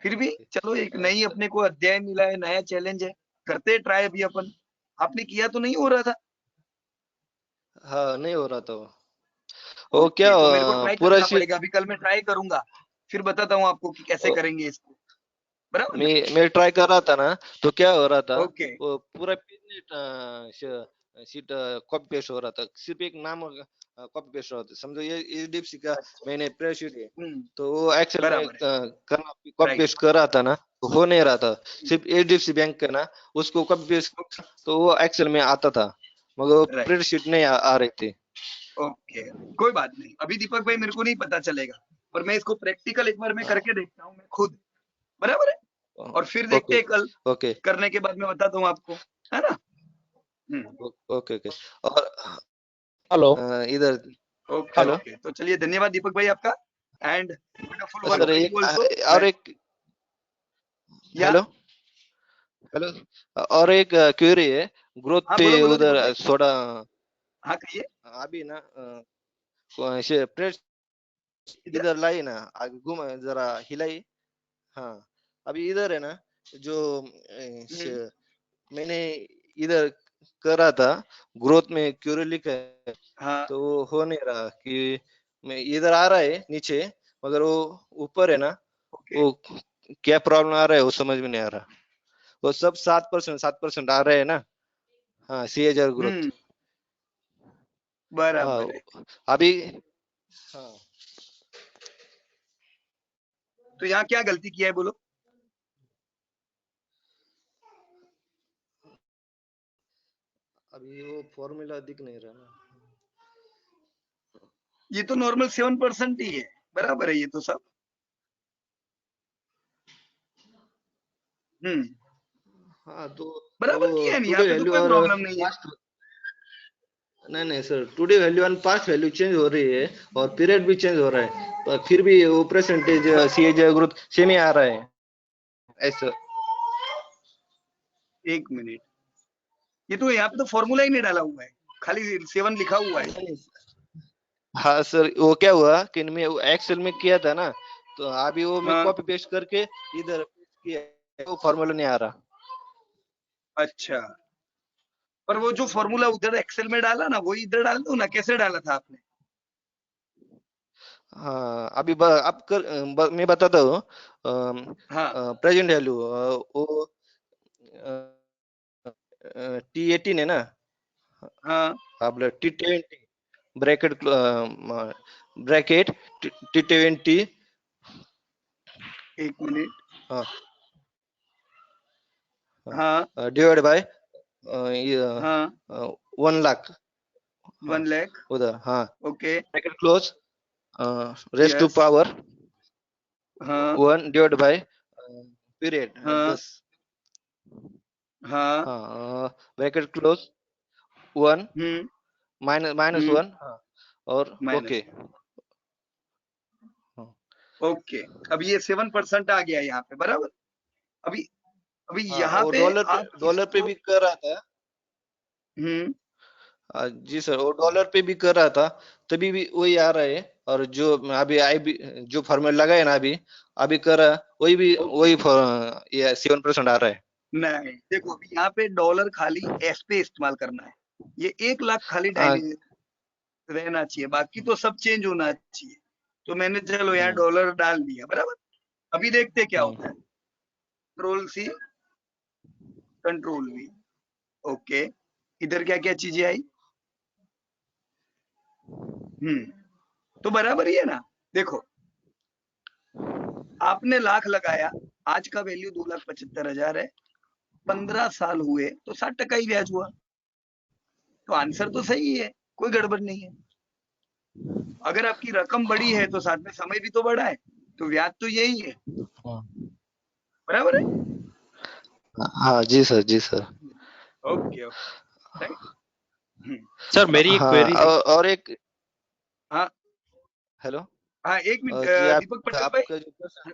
फिर भी ओके। चलो एक नई अपने को अध्याय मिला है, नया चैलेंज है, करते ट्राई अभी अपन। आपने किया तो नहीं हो रहा था। हाँ नहीं हो रहा था वो क्या ओके, तो मेरे को ट्राई पूरा करना शीट। पड़ेगा, अभी कल मैं ट्राई करूंगा, फिर बताता हूँ आपको कि कैसे करेंगे इसको, बराबर ना। मैं ट्राई कर रहा था ना, तो क्या हो रहा था, ओके, वो पूरा पेज शीट कॉपी पेस्ट हो रहा था, सिर्फ एक नाम कॉपी पेस्ट हो रहा था। समझो ये एचडीएफसी का अच्छा, मैंने प्रेस शीट है, हम्म, तो वो एक्सेल में बराबर है, करना कॉपी राइट, पेस्ट कर रहा था ना, तो हो नहीं रहा था। सिर्फ एचडीएफसी बैंक का ना, उसको कॉपी पेस्ट तो वो एक्सेल में आता था, मगर वो राइट, स्प्रेडशीट नहीं आ रही थी। ओके, कोई बात नहीं। अभी दीपक भाई मेरे को नहीं पता चलेगा, पर मैं इसको प्रैक्टिकल एक बार मैं करके देखता हूँ मैं खुद, बराबर है। और फिर देखते ओके हैं कल, ओके करने के बाद मैं बताता हूँ आपको, है ना। Okay okay. और हेलो। इधर ओके हेलो। हेलो। ओके, तो चलिए धन्यवाद दीपक भाई आपका, and wonderful work sir for एक यू ऑल्सो। और एक या हेलो हेलो, और एक क्वेरी है ग्रोथ हाँ, पे बोलो बोलो दीपक उधर भाई। थोड़ा। हाँ कहिए। अभी ना ऐसे प्रेस इधर इधर लाई ना, आगे घुमा जरा हिलाई। हाँ अभी इधर है ना, जो हम्म, मैंने इधर कर रहा था, ग्रोथ में क्वेरी लिखा है, हाँ तो वो हो नहीं रहा कि मैं इधर आ रहा है नीचे, मगर वो ऊपर है ना, ओके, वो क्या प्रॉब्लम आ रहा है वो समझ में नहीं आ रहा। वो सब 7% आ रहे हैं ना। हाँ CAGR ग्रोथ। हाँ बराबर है। अभी। हाँ तो यहाँ क्या गलती किया है बोलो। अभी वो फॉर्मूला दिख नहीं रहा ना। ये तो नॉर्मल 7% ही है, बराबर है ये तो सब। हम्म, हाँ तो बराबर वो किया है, नहीं यहाँ टुडे पे तो वैल्यू कोई और प्रॉब्लम नहीं है। पास्ट, नहीं नहीं सर, टुडे वैल्यू और पास्ट वैल्यू चेंज हो रही है, और पीरियड भी चेंज हो रहा है, पर फिर भी वो परसेंटेज CAGR ग्रोथ सेम ही आ रहा है ऐसा। एक मिनट, ये तो यहाँ पे तो फॉर्मूला ही नहीं डाला हुआ है, खाली 7 लिखा हुआ है। हाँ सर, वो क्या हुआ कि मैं एक्सेल में किया था ना, तो अभी वो मैं हाँ, कॉपी पेस्ट करके इधर किया, वो फॉर्मूला नहीं आ रहा। अच्छा, पर वो जो फॉर्मूला उधर एक्सेल में डाला ना, वही इधर डाल दो ना, कैसे डाला था आपने। हाँ अभी अब मैं बताता हूँ। हाँ प्रेजेंट वैल्यू वो T18 है ना, हाँ आपलं T20 ब्रैकेट T20 एक मिनट, हाँ हाँ डिवाइड बाय हाँ 1 लाख 1 लाख, उधर हाँ okay, bracket close raise to yes, power हाँ 1 डिवाइड बाय पीरियड हाँ 10 हाँ, हाँ ब्रैकेट क्लोज 1 माइनस 1 और माइनस, ओके हाँ ओके। अब ये 7% आ गया यहाँ पे, बराबर। अभी अभी हाँ, यहाँ वो पे आप डॉलर पे इसको, भी कर रहा था। जी सर, वो डॉलर पे भी कर रहा था, तभी भी वही आ रहा है। और जो अभी आई भी जो फॉर्मूला लगा है ना, अभी अभी कर रहा है, वही भी वही ये 7% आ रहा है। नहीं देखो, अभी यहाँ पे डॉलर खाली एस पे इस्तेमाल करना है, ये 1 लाख खाली हाँ, रहना चाहिए, बाकी तो सब चेंज होना चाहिए। तो मैंने चलो यहाँ डॉलर डाल दिया, बराबर। अभी देखते क्या होता है। Control C, control V, okay. इधर क्या क्या चीजें आई, तो बराबर ही है ना। देखो, आपने लाख लगाया, आज का वैल्यू 2,75,000 है, 15 साल हुए तो 60% ही ब्याज हुआ। तो आंसर तो सही है, कोई गड़बड़ नहीं है। अगर आपकी रकम बड़ी है तो साथ में समय भी तो बड़ा है, तो ब्याज तो यही है, बराबर है। हाँ जी सर, जी sir. Okay okay, right. Sir मेरी एक हाँ, क्वेरी है। और एक हाँ हेलो हाँ, एक मिनट, जी, दीपक पटेल भाई, आपका जो क्वेश्चन,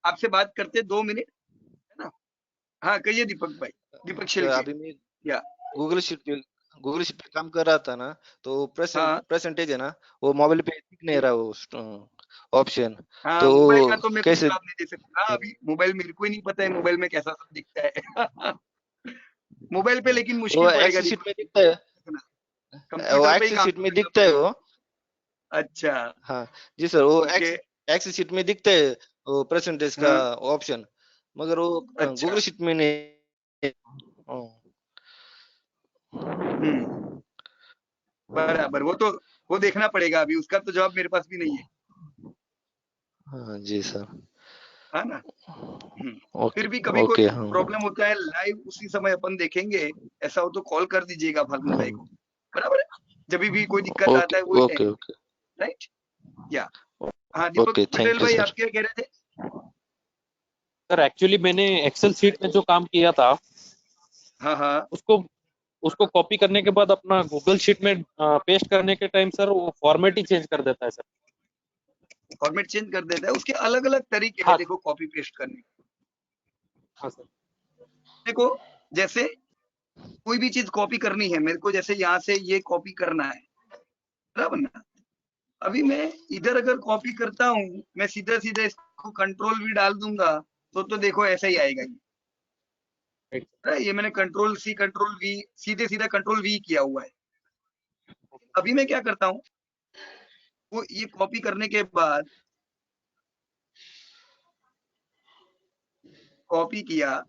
आपसे बात करते 2 मिनट, है ना। हाँ कहिए दीपक भाई, दीपक शिल्के, अभी मैं या गूगल शीट पे काम कर रहा था ना, तो हाँ परसेंटेज है ना, वो मोबाइल पे दिख नहीं रहा वो ऑप्शन, हाँ, तो मोबाइल का तो मैं कोई कैसे? जवाब नहीं दे सकता अभी, मोबाइल मेरे को ही नहीं पता है मोबाइल में कैसा सब दिखता है। मोबाइल पे लेकिन वो मुश्किल पड़ेगा एक्सेल शीट में दीपक, दिखता है, वो कंप्यूटर पे ही एक्सेल काम शीट में करना दिखता है पड़ेगा। वो। अच्छा, हाँ जी सर, वो ओके, एक्सेल शीट में दिखता है वो परसेंटेज का हाँ, ऑप्शन, मगर वो अच्छा, गूगल शीट में नहीं। बराबर, वो देखना पड़ेगा, अभी उसका तो जवाब मेरे पास भी नहीं है, हाँ जी सर, है ना। ओके फिर भी कभी ओके, कोई हाँ प्रॉब्लम होता है लाइव उसी समय अपन देखेंगे, ऐसा हो तो कॉल कर दीजिएगा फाल्गुन भाई को, बराबर है। जब भी कोई दिक्कत ओके आता है वही ओके टाइम, ओके राइट, या हाँ दीपक ओके, पटेल थैंक यू भाई, सर। आप क्या कह रहे थे। सर एक्चुअली मैंने एक्सेल शीट में जो काम किया था, हाँ हाँ, उसको उसको कॉपी करने के बाद अपना गूगल शीट में पेस्ट करने के टाइम सर वो फॉर्मेट ही चेंज कर देता है सर। फॉर्मेट चेंज कर देता है, उसके अलग अलग तरीके हैं हाँ देखो कॉपी पेस्ट करने के। हाँ सर। देखो, जैसे कोई भी चीज कॉपी करनी है मेरे को, जैसे यहाँ से ये कॉपी करना है, बराबर ना। अभी मैं इधर अगर कॉपी करता हूँ, मैं सीधा सीधा इसको कंट्रोल भी डाल दूंगा, तो देखो ऐसा ही आएगा ये मैंने कंट्रोल सी कंट्रोल वी, सीधे सीधा कंट्रोल वी किया हुआ है। अभी मैं क्या करता हूँ, वो ये कॉपी करने के बाद कॉपी किया,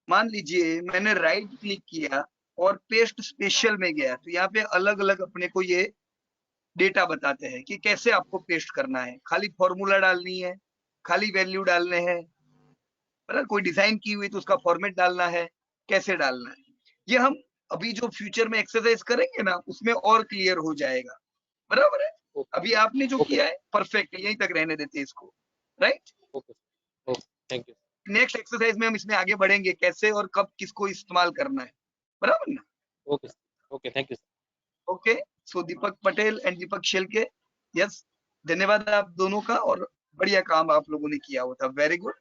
मान लीजिए मैंने राइट क्लिक किया और पेस्ट स्पेशल में गया, तो यहाँ पे अलग अलग अपने को ये डेटा बताते हैं कि कैसे आपको पेस्ट करना है। खाली फॉर्मूला डालनी है, खाली वैल्यू डालने हैं, अगर कोई डिजाइन की हुई तो उसका फॉर्मेट डालना है, कैसे डालना है। ये हम अभी जो फ्यूचर में एक्सरसाइज करेंगे ना, उसमें और क्लियर हो जाएगा, बराबर है। ओके अभी आपने जो ओके किया है परफेक्ट, यहीं तक रहने देते हैं इसको, right. Okay okay, thank you. Next exercise में हम इसमें आगे बढ़ेंगे, कैसे और कब किसको इस्तेमाल करना है, बराबर ना। Okay okay, thank you sir. Okay, so Deepak Patel and Deepak Shelke, yes, धन्यवाद आप दोनों का, और बढ़िया काम आप लोगों ने किया हुआ था, very good.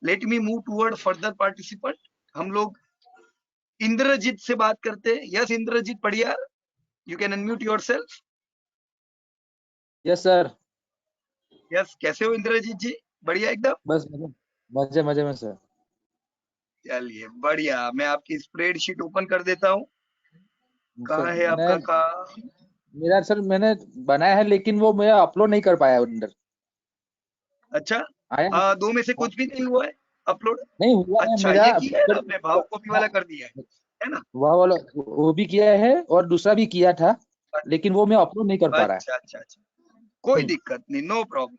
Let me move toward further participant. हम लोग इंद्रजीत से बात करते हैं। यस इंद्रजीत पढ़िया, you can unmute yourself. Yes sir. Yes, कैसे हो इंद्रजीत जी, बढ़िया एकदम। बस मजे मजे में सर। चलिए बढ़िया, मैं आपकी स्प्रेडशीट ओपन कर देता हूँ। कहाँ है मैंने आपका काम। मेरा सर मैंने बनाया है, लेकिन वो मैं अपलोड नहीं कर पाया अंदर। अच्छा, आया? 2 में से कुछ भी नहीं हुआ है। अपलोड? नहीं हुआ है अच्छा, मेरा। ये किया है ना आपने, भाव कॉपी वाला कर दिया है ना? वह वाला वो भी किया है और दूसरा भी किया था, लेकिन वो मैं अपलोड नहीं कर पा रहा है। अच्छा, कोई हम्म। दिक्कत नहीं, नो प्रॉब्लम,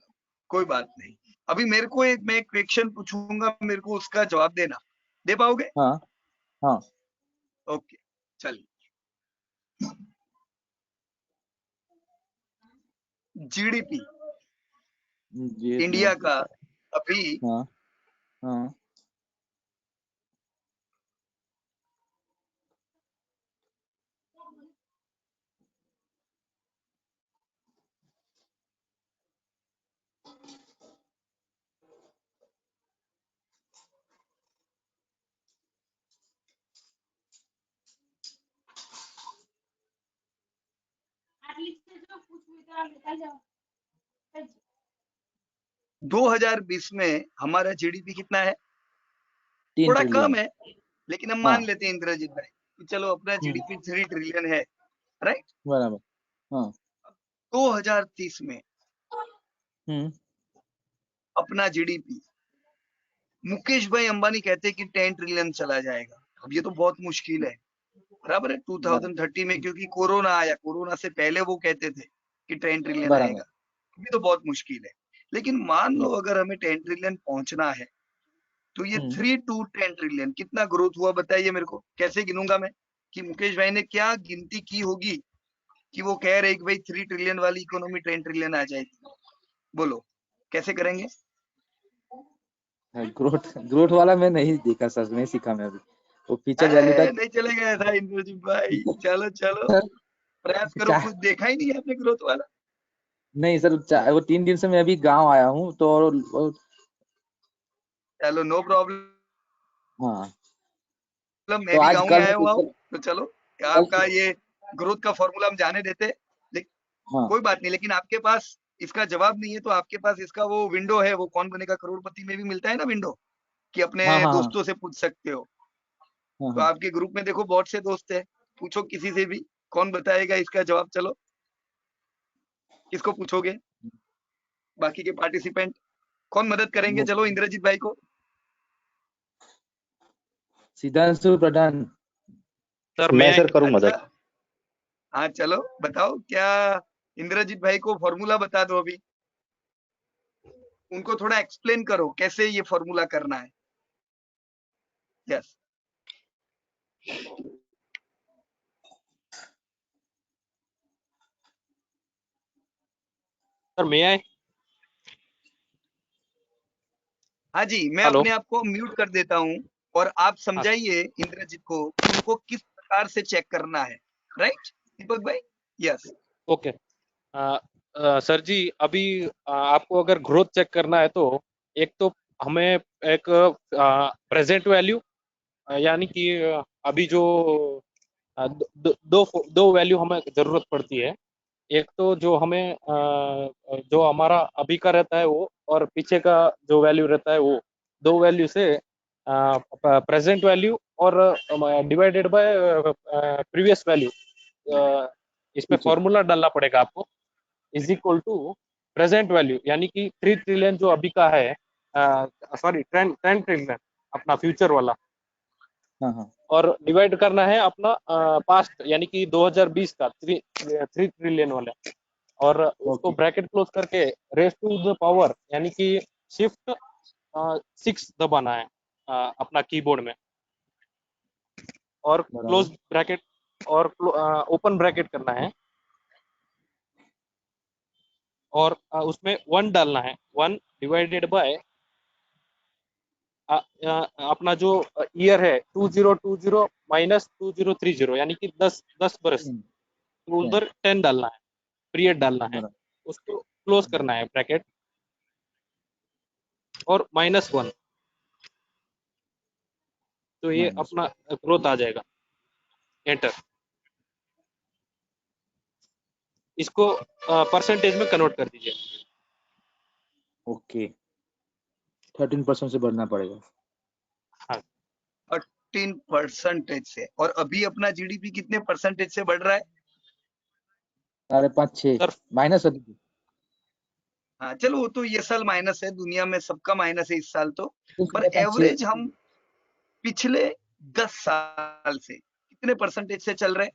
कोई बात नहीं। अभी मेरे को मैं एक क्वेश्चन पूछूंगा, मेरे को उसका जवाब देना, दे पाओगे? हाँ हाँ। ओके, चलिए। जीडीपी ये इंडिया का अभी हाँ हाँ। 2020 में हमारा जीडीपी कितना है? 3 थोड़ा ट्रिलियन। कम है, लेकिन हम हाँ। मान लेते हैं इंद्रजीत भाई कि चलो अपना जीडीपी 3 ट्रिलियन है, राइट? बराबर। हाँ। 2030 में हम्म। अपना जीडीपी मुकेश भाई अंबानी कहते हैं कि 10 ट्रिलियन चला जाएगा। अब ये तो बहुत मुश्किल है, बराबर है, 2030 में, क्योंकि कोरोना आया, कोरोना से पहले वो कहते थे कि 10 ट्रिलियन बराबर। आएगा। अभी तो बहुत मुश्किल है, लेकिन मान लो अगर हमें 10 ट्रिलियन पहुंचना है, तो ये 3 to 10 ट्रिलियन कितना ग्रोथ हुआ बताइए मेरे को। कैसे गिनूंगा मैं कि मुकेश भाई ने क्या गिनती की होगी कि वो कह रहे कि भाई 3 ट्रिलियन वाली इकोनॉमी 10 ट्रिलियन आ जाएगी? बोलो कैसे करेंगे? ग्रोथ ग्रोथ वाला मैं नहीं देखा सर, नहीं सीखा मैं अभी। वो फ्यूचर वैल्यू का नहीं चलेगा ऐसा इंद्रजीत भाई, चलो चलो प्रयास करो, क्या? कुछ देखा ही नहीं है आपने ग्रोथ वाला? नहीं सर, वो 3 दिन से मैं अभी गांव आया हूँ तो चलो नो प्रॉब्लम, हाँ। मैं तो भी आज गाँव में कल आया हुआ हूँ, तो चलो आपका कल ये ग्रोथ का फॉर्मूला हम जाने देते, लेकिन हाँ कोई बात नहीं। लेकिन आपके पास इसका जवाब नहीं है, तो आपके पास इसका वो विंडो है, वो कौन बनेगा करोड़पति में भी मिलता है ना विंडो, कि अपने हाँ हाँ हाँ दोस्तों से पूछ सकते हो। हाँ तो हाँ। आपके ग्रुप में देखो बहुत से दोस्त है, पूछो किसी से भी, कौन बताएगा इसका जवाब? चलो किसको पूछोगे? बाकी के पार्टिसिपेंट कौन मदद करेंगे? चलो इंद्रजीत भाई को। सिद्धांशु प्रधान। सर मैं मैं सर करूं अच्छा, मदद। हाँ चलो बताओ क्या, इंद्रजीत भाई को फॉर्मूला बता दो अभी, उनको थोड़ा एक्सप्लेन करो कैसे ये फॉर्मूला करना है। यस, सर मैं आए। हाँ जी, मैं हेलो। अपने आप को म्यूट कर देता हूँ और आप हाँ समझाइए इंद्रजीत को कि उनको किस प्रकार से चेक करना है, राइट दीपक भाई? यस। ओके। सर जी अभी आपको अगर ग्रोथ चेक करना है तो एक तो हमें एक प्रेजेंट वैल्यू यानी कि अभी जो दो वैल्यू हमें जरूरत पड़ती है। एक तो जो हमें जो हमारा अभी का रहता है वो, और पीछे का जो वैल्यू रहता है वो, दो वैल्यू से प्रेजेंट वैल्यू और डिवाइडेड बाय प्रीवियस वैल्यू, इसमें ठीक है। फॉर्मूला डालना पड़ेगा आपको, is equal to present value यानी कि 3 ट्रिलियन जो अभी का है, सॉरी 10 ट्रिलियन अपना फ्यूचर वाला, हाँ हाँ। और डिवाइड करना है अपना पास्ट यानी कि 2020 का 3 ट्रिलियन वाला, और उसको ओके। ब्रैकेट क्लोज करके रेस टू द पावर यानी कि शिफ्ट 6 दबाना है अपना कीबोर्ड में, और क्लोज बराबर। ब्रैकेट और ओपन ब्रैकेट करना है, और उसमें 1 डालना है, 1 डिवाइडेड बाय अपना जो ईयर है 2020 माइनस 2030 यानी कि 10 बरस, तो उधर 10 डालना है, पीरियड डालना है, बराबर। उसको क्लोज करना है ब्रैकेट, और -1, तो ये माइनस। अपना ग्रोथ आ जाएगा। एंटर, इसको परसेंटेज में कन्वर्ट कर दीजिए। ओके। 13% से बढ़ना पड़ेगा। हाँ 13% से, और अभी अपना जीडीपी कितने परसेंटेज से बढ़ रहा है? 5.6 सर, माइनस। हाँ चलो वो तो ये साल माइनस है, दुनिया में सबका माइनस है इस साल तो, पर 6.6 एवरेज हम पिछले 10 साल से कितने परसेंटेज से चल रहे हैं?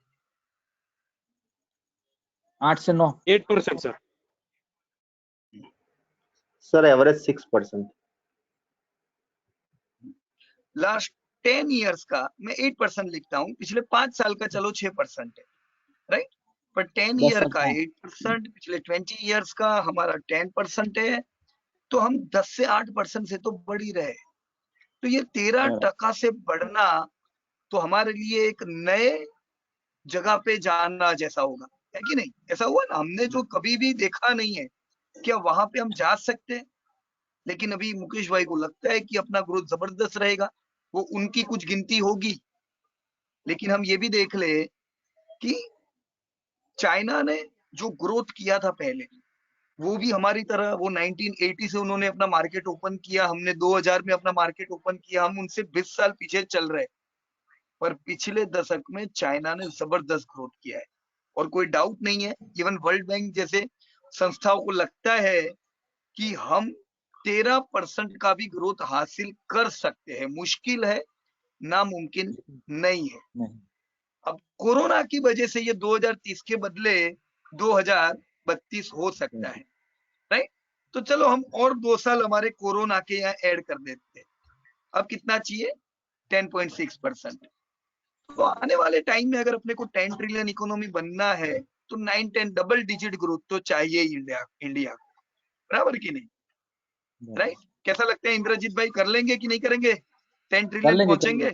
8 से 9 8% sir. Sir average 6%। Last 10 years का मैं 8% लिखता हूँ, पिछले 5 साल का चलो 6% है, राइट? पर 10 10 ईयर साल का का 8%, पिछले 20 इयर्स का हमारा 10% है, तो हम 10 से 8% से तो बढ़ ही रहे। तो ये 13% से बढ़ना तो हमारे लिए एक नए जगह पे जाना जैसा होगा, है कि नहीं? ऐसा हुआ ना, हमने जो कभी भी देखा नहीं है, क्या वहां पे हम जा सकते हैं? लेकिन अभी मुकेश भाई को लगता है कि अपना ग्रोथ जबरदस्त रहेगा, वो उनकी कुछ गिनती होगी। लेकिन हम ये भी देख ले कि चाइना ने जो ग्रोथ किया था पहले, वो भी हमारी तरह, वो 1980 से उन्होंने अपना मार्केट ओपन किया, हमने 2000 में अपना मार्केट ओपन किया, हम उनसे 20 साल पीछे चल रहे। पर पिछले दशक में चाइना ने जबरदस्त ग्रोथ किया है और कोई डाउट नहीं है, इवन वर्ल्ड बैंक जैसे संस्थाओं को लगता है कि हम 13% का भी ग्रोथ हासिल कर सकते हैं। मुश्किल है, नामुमकिन नहीं है। नहीं। अब कोरोना की वजह से ये 2030 के बदले 2032 हो सकता है, राइट? तो चलो हम और 2 साल हमारे कोरोना के यहाँ ऐड कर देते हैं। अब कितना चाहिए? 10.6%। तो आने वाले टाइम में अगर अपने को 10 ट्रिलियन इकोनॉमी बनना है तो 9-10 डबल डिजिट ग्रोथ तो चाहिए इंडिया को, बराबर की नहीं, राइट? कैसा लगता है इंद्रजीत भाई, कर लेंगे कि नहीं करेंगे? 10 कर ट्रिलियन लेंगे पहुंचेंगे?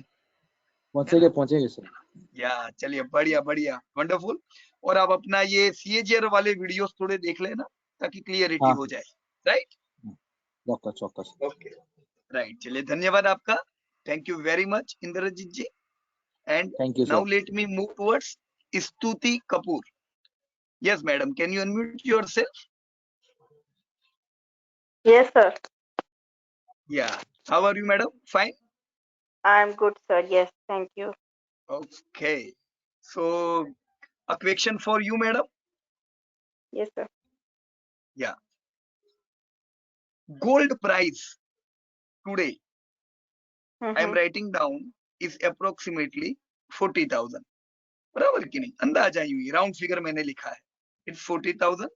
पहुंचेंगे सर। या चलिए, बढ़िया बढ़िया, वंडरफुल। और आप अपना ये सीएजीआर वाले वीडियोस थोड़े देख लेना ताकि क्लियरिटी हाँ। हो जाए, राइट? चौकस। Okay, right. चलिए, धन्यवाद आपका, thank you very much Indrajeet ji. And thank you now sir. Let me move towards Stuti Kapoor. Yes madam, can you unmute yourself? Yes, sir. Ya, how are you madam? Fine? I'm good, sir. Yes, thank you. Okay, so a question for you madam. Yes, sir. Yeah, gold price today I am writing down is approximately 40,000, बराबर की नहीं? अंदाजा ही, राउंड फिगर मैंने लिखा है, it's 40,000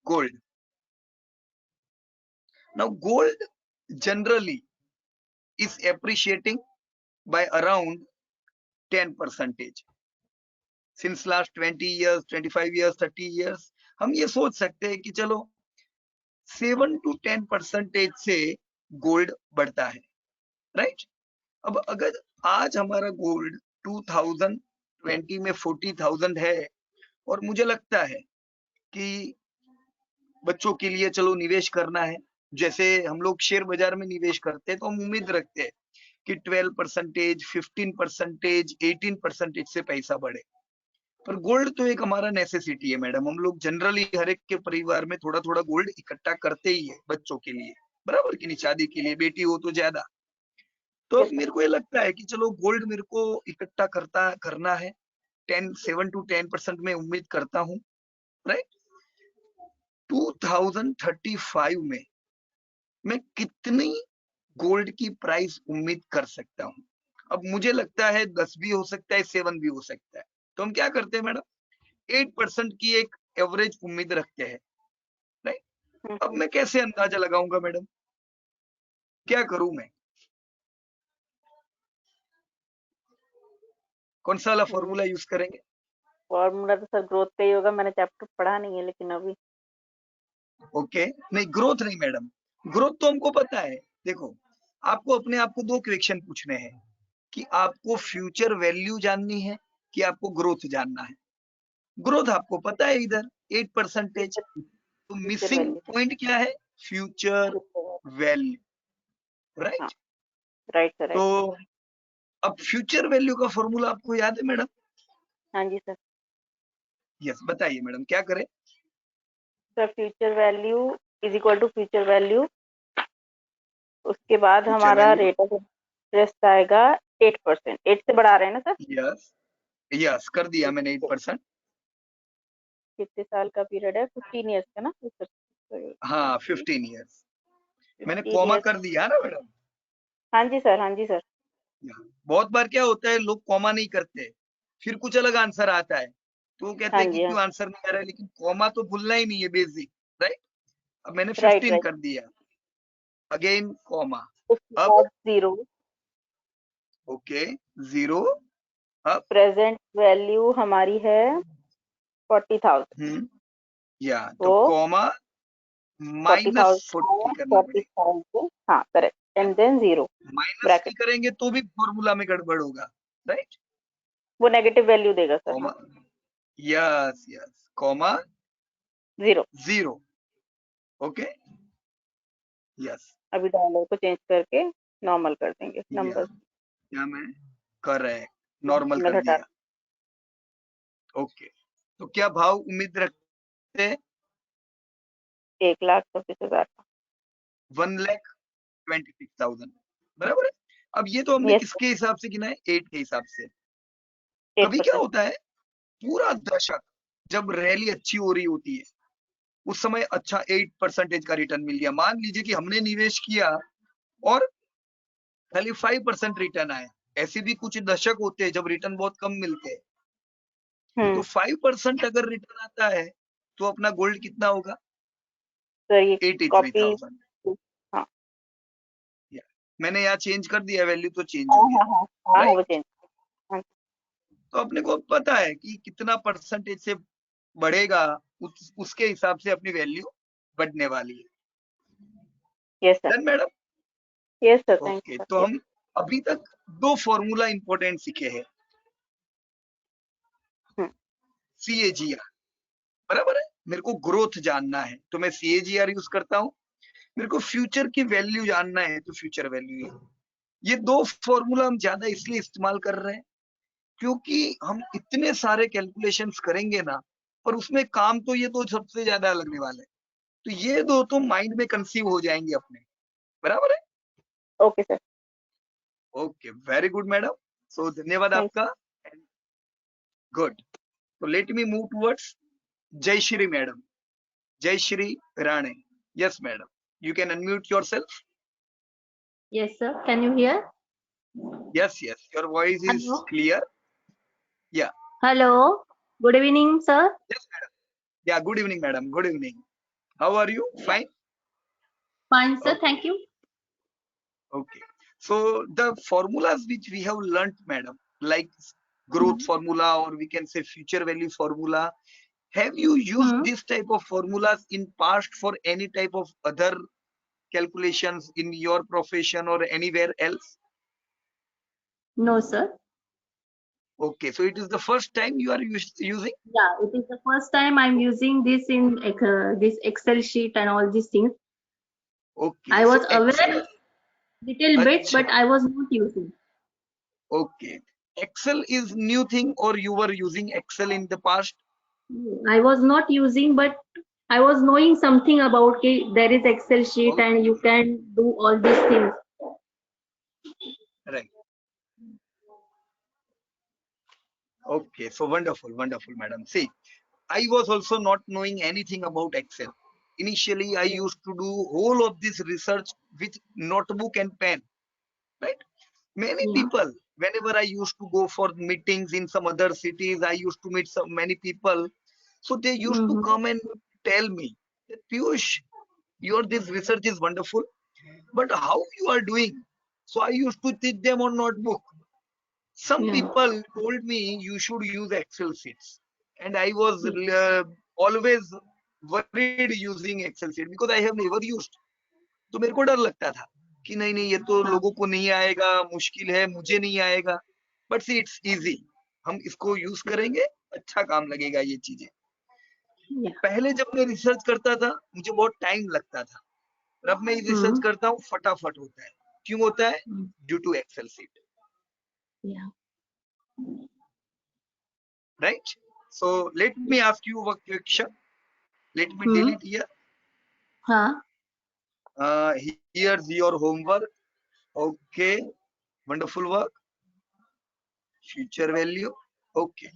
gold. Now gold generally is appreciating by around 10% since last 20 years, 25 years, 30 years. हम ये सोच सकते हैं कि चलो 7 to 10% से गोल्ड बढ़ता है, राइट? अब अगर आज हमारा गोल्ड 2020 में 40,000 है और मुझे लगता है कि बच्चों के लिए चलो निवेश करना है, जैसे हम लोग शेयर बाजार में निवेश करते हैं तो हम उम्मीद रखते हैं कि 12%, 15%, 18% से पैसा बढ़े। पर गोल्ड तो एक हमारा नेसेसिटी है मैडम, हम लोग जनरली हर एक के परिवार में थोड़ा थोड़ा गोल्ड इकट्ठा करते ही है बच्चों के लिए, बराबर की नहीं? शादी के लिए, बेटी हो तो ज्यादा। तो अब मेरे को ये लगता है कि चलो गोल्ड मेरे को इकट्ठा करना है, 7 to 10% में उम्मीद करता हूँ, राइट? 2035 में मैं कितनी गोल्ड की प्राइस उम्मीद कर सकता हूँ? अब मुझे लगता है 10 भी हो सकता है, 7 भी हो सकता है। तो हम क्या करते हैं मैडम, 8% की एक एवरेज उम्मीद रखते हैं, राइट? अब मैं कैसे अंदाजा लगाऊंगा मैडम, क्या करूं मैं? कौन सा वाला फॉर्मूला यूज करेंगे? फॉर्मूला तो सर ग्रोथ का ही होगा, मैंने चैप्टर पढ़ा नहीं है लेकिन अभी। ओके, नहीं ग्रोथ नहीं मैडम, ग्रोथ तो हमको पता है। देखो, आपको अपने आप को 2 क्वेश्चन पूछने हैं कि आपको फ्यूचर वैल्यू जाननी है कि आपको ग्रोथ जानना है। ग्रोथ आपको पता है इधर 8%, तो मिसिंग पॉइंट क्या है? Future value, right? Right sir, तो अब फ्यूचर वैल्यू का फॉर्मूला आपको याद है मैडम? हाँ जी सर। यस, बताइए मैडम, क्या करें? Sir future value is equal to future value, उसके बाद हमारा रेट ऑफ इंटरेस्ट आएगा 8%। 8 से बढ़ा रहे हैं ना सर? यस यस, कर दिया मैंने 8%। कितने साल का पीरियड है? 15 ईयर्स का ना सर? हाँ 15 ईयर्स। मैंने 15 कॉमा years। कर दिया ना मैडम। हाँ जी सर, हाँ जी सर। बहुत बार क्या होता है, लोग कॉमा नहीं करते, फिर कुछ अलग आंसर आता है, तो वो कहते हाँ हैं कि जी, हाँ क्यों आंसर नहीं आ रहा है, लेकिन कॉमा तो भूलना ही नहीं है, बेसिक, राइट। अब मैंने राइट 15 राइट। कर दिया, अगेन कॉमा, उसके अब बाद 0। ओके 0, अब प्रेजेंट वैल्यू हमारी है 40,000। या तो वो कॉमा माइनस 40 करना पड़ेगा। 40,000, हाँ correct, and then 0 minus bracket. करेंगे तो भी फॉर्मूला में गड़बड़ होगा, राइट। वो नेगेटिव वैल्यू देगा sir. Comma, yes yes, comma 0। 0, okay, yes. अभी डॉलर को चेंज करके नॉर्मल कर देंगे या नंबर। क्या मैं करेक्ट, नॉर्मल कर हटा। दिया, ओके। तो क्या भाव उम्मीद रखते हैं? 1,26,000 का। 1,26,000, बराबर है। अब ये तो हमने यस, किसके हिसाब से गिना है? 8 के हिसाब से। कभी क्या 8%। होता है, पूरा दशक जब रैली अच्छी हो रही होती है, उस समय अच्छा 8% का रिटर्न मिल गया। मान लीजिए कि हमने निवेश किया और खाली 5% रिटर्न आया। ऐसे भी कुछ दशक होते हैं जब रिटर्न बहुत कम मिलते हैं, तो 5% अगर रिटर्न आता है तो अपना गोल्ड कितना होगा? सर ये 83,000। हाँ मैंने यहाँ चेंज कर दिया, वैल्यू तो चेंज हाँ हो गया, हाँ हाँ, वो राइट। चेंज। हाँ तो अपने को पता है कि कितना परसेंटेज से बढ़ेगा, उसके हिसाब से अपनी वैल्यू बढ़ने वाली है। Yes sir, done madam. Yes sir, thank okay, you तो सर। हम अभी तक 2 फॉर्मूला इंपॉर्टेंट सीखे हैं, CAGR, बराबर है। मेरे को ग्रोथ जानना है तो मैं CAGR यूज करता हूँ, मेरे को फ्यूचर की वैल्यू जानना है तो फ्यूचर वैल्यू है। ये 2 फॉर्मूला हम ज्यादा इसलिए इस्तेमाल कर रहे हैं क्योंकि हम इतने सारे कैलकुलेशंस करेंगे ना, पर उसमें काम तो ये 2 सबसे ज्यादा लगने वाले हैं, तो ये 2 तो माइंड में कंसीव हो जाएंगे अपने, बराबर है। Okay sir, okay, very good madam, so धन्यवाद थैंक आपका, गुड। तो let me move towards Jayshree madam, Jayshree Rane. Yes madam, you can unmute yourself. Yes, sir. Can you hear? Yes, your voice is Hello. clear. Yeah. Hello. Good evening, sir. Yes madam. Yeah, good evening madam, good evening. How are you? Fine. Fine, sir. Okay. Thank you. Okay, so the formulas which we have learnt madam, like growth formula, or we can say future value formula, have you used this type of formulas in past for any type of other calculations in your profession or anywhere else? No, sir. Okay, so it is the first time you are using? Yeah, it is the first time I'm using this in this Excel sheet and all these things. Okay, I was so aware Excel, little bit, Acha. but I was not using. Okay, Excel is new thing or you were using Excel in the past? I was not using, but I was knowing something about it. There is Excel sheet and you can do all these things. Right. Okay, so wonderful, wonderful, madam. See, I was also not knowing anything about Excel. Initially, I used to do whole of this research with notebook and pen, right? Many Yeah. people, whenever I used to go for meetings in some other cities, I used to meet some many people. So they used to come and tell me that Piyush, your this research is wonderful, but how you are doing? So I used to teach them on notebook. Some Yeah. people told me you should use Excel sheets, and I was always worried using Excel sheet because I have never used. तो मेरे को डर लगता था कि नहीं नहीं ये तो लोगों को नहीं आएगा, मुश्किल है, मुझे नहीं आएगा, बट सी इट्स इजी, हम इसको यूज करेंगे, अच्छा काम लगेगा ये चीजें। Yeah. पहले जब मैं रिसर्च करता था मुझे बहुत टाइम लगता था, और अब मैं रिसर्च करता हूँ फटाफट होता है। क्यों होता है? Due to Excel sheet. Yeah. Right? So let me ask you a question. Let me delete here. Here's your homework. Okay, wonderful work. Future value. Okay,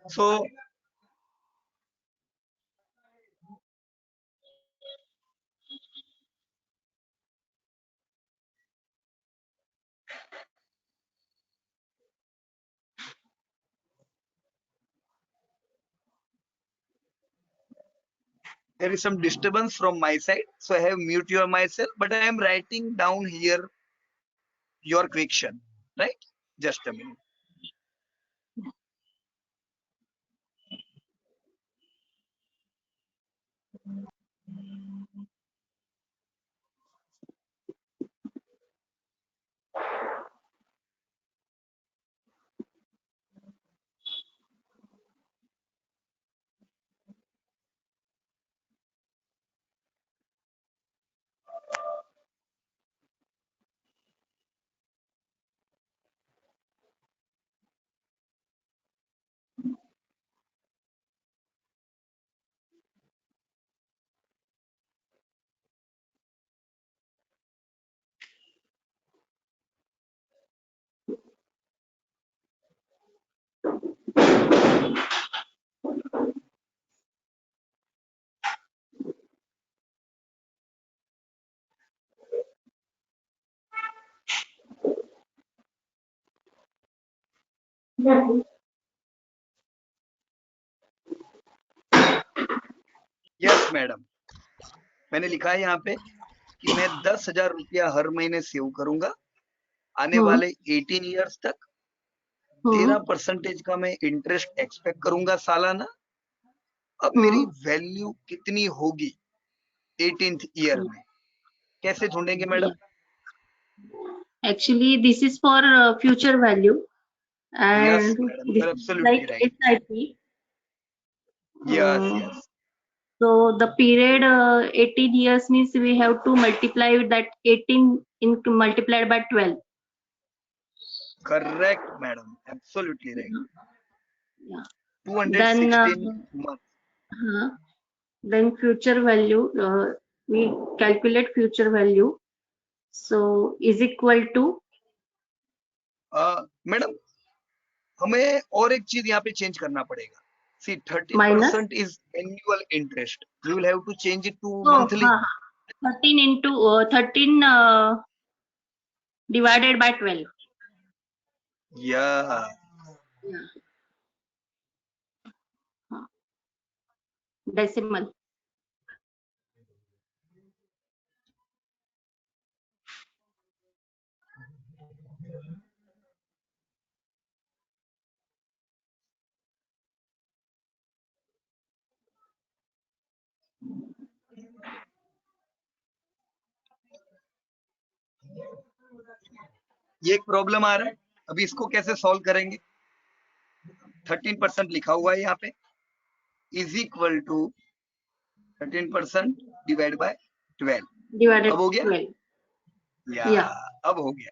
so there is some disturbance from my side, so I have mute your myself, but I am writing down here your question, right? Just a minute. Yes madam, मैंने लिखा है यहाँ पे कि मैं 10,000 रुपया हर महीने सेव करूंगा आने वाले 18 इयर्स तक। 13% का मैं इंटरेस्ट एक्सपेक्ट करूंगा सालाना। अब मेरी वैल्यू कितनी होगी 18th ईयर में, कैसे ढूंढेंगे madam? Actually, this is for future value, Yes, and madam, this you're is absolutely like right. SIP. Yes, Uh, yes. So the period 18 years means we have to multiply that 18 multiplied by 12. Correct, madam. Absolutely right. Yeah. 216 months. Then future value, we calculate future value. So is equal to madam, हमें और एक चीज यहाँ पे चेंज करना पड़ेगा। See, 13% is annual interest. We will have to change it to monthly. 13 into 13 divided by 12. Yeah. Decimal. ये एक प्रॉब्लम आ रहा है, अभी इसको कैसे सॉल्व करेंगे? 13% लिखा हुआ है यहाँ पे, is equal to 13% divide by 12। Divided अब हो गया? 12. या अब हो गया।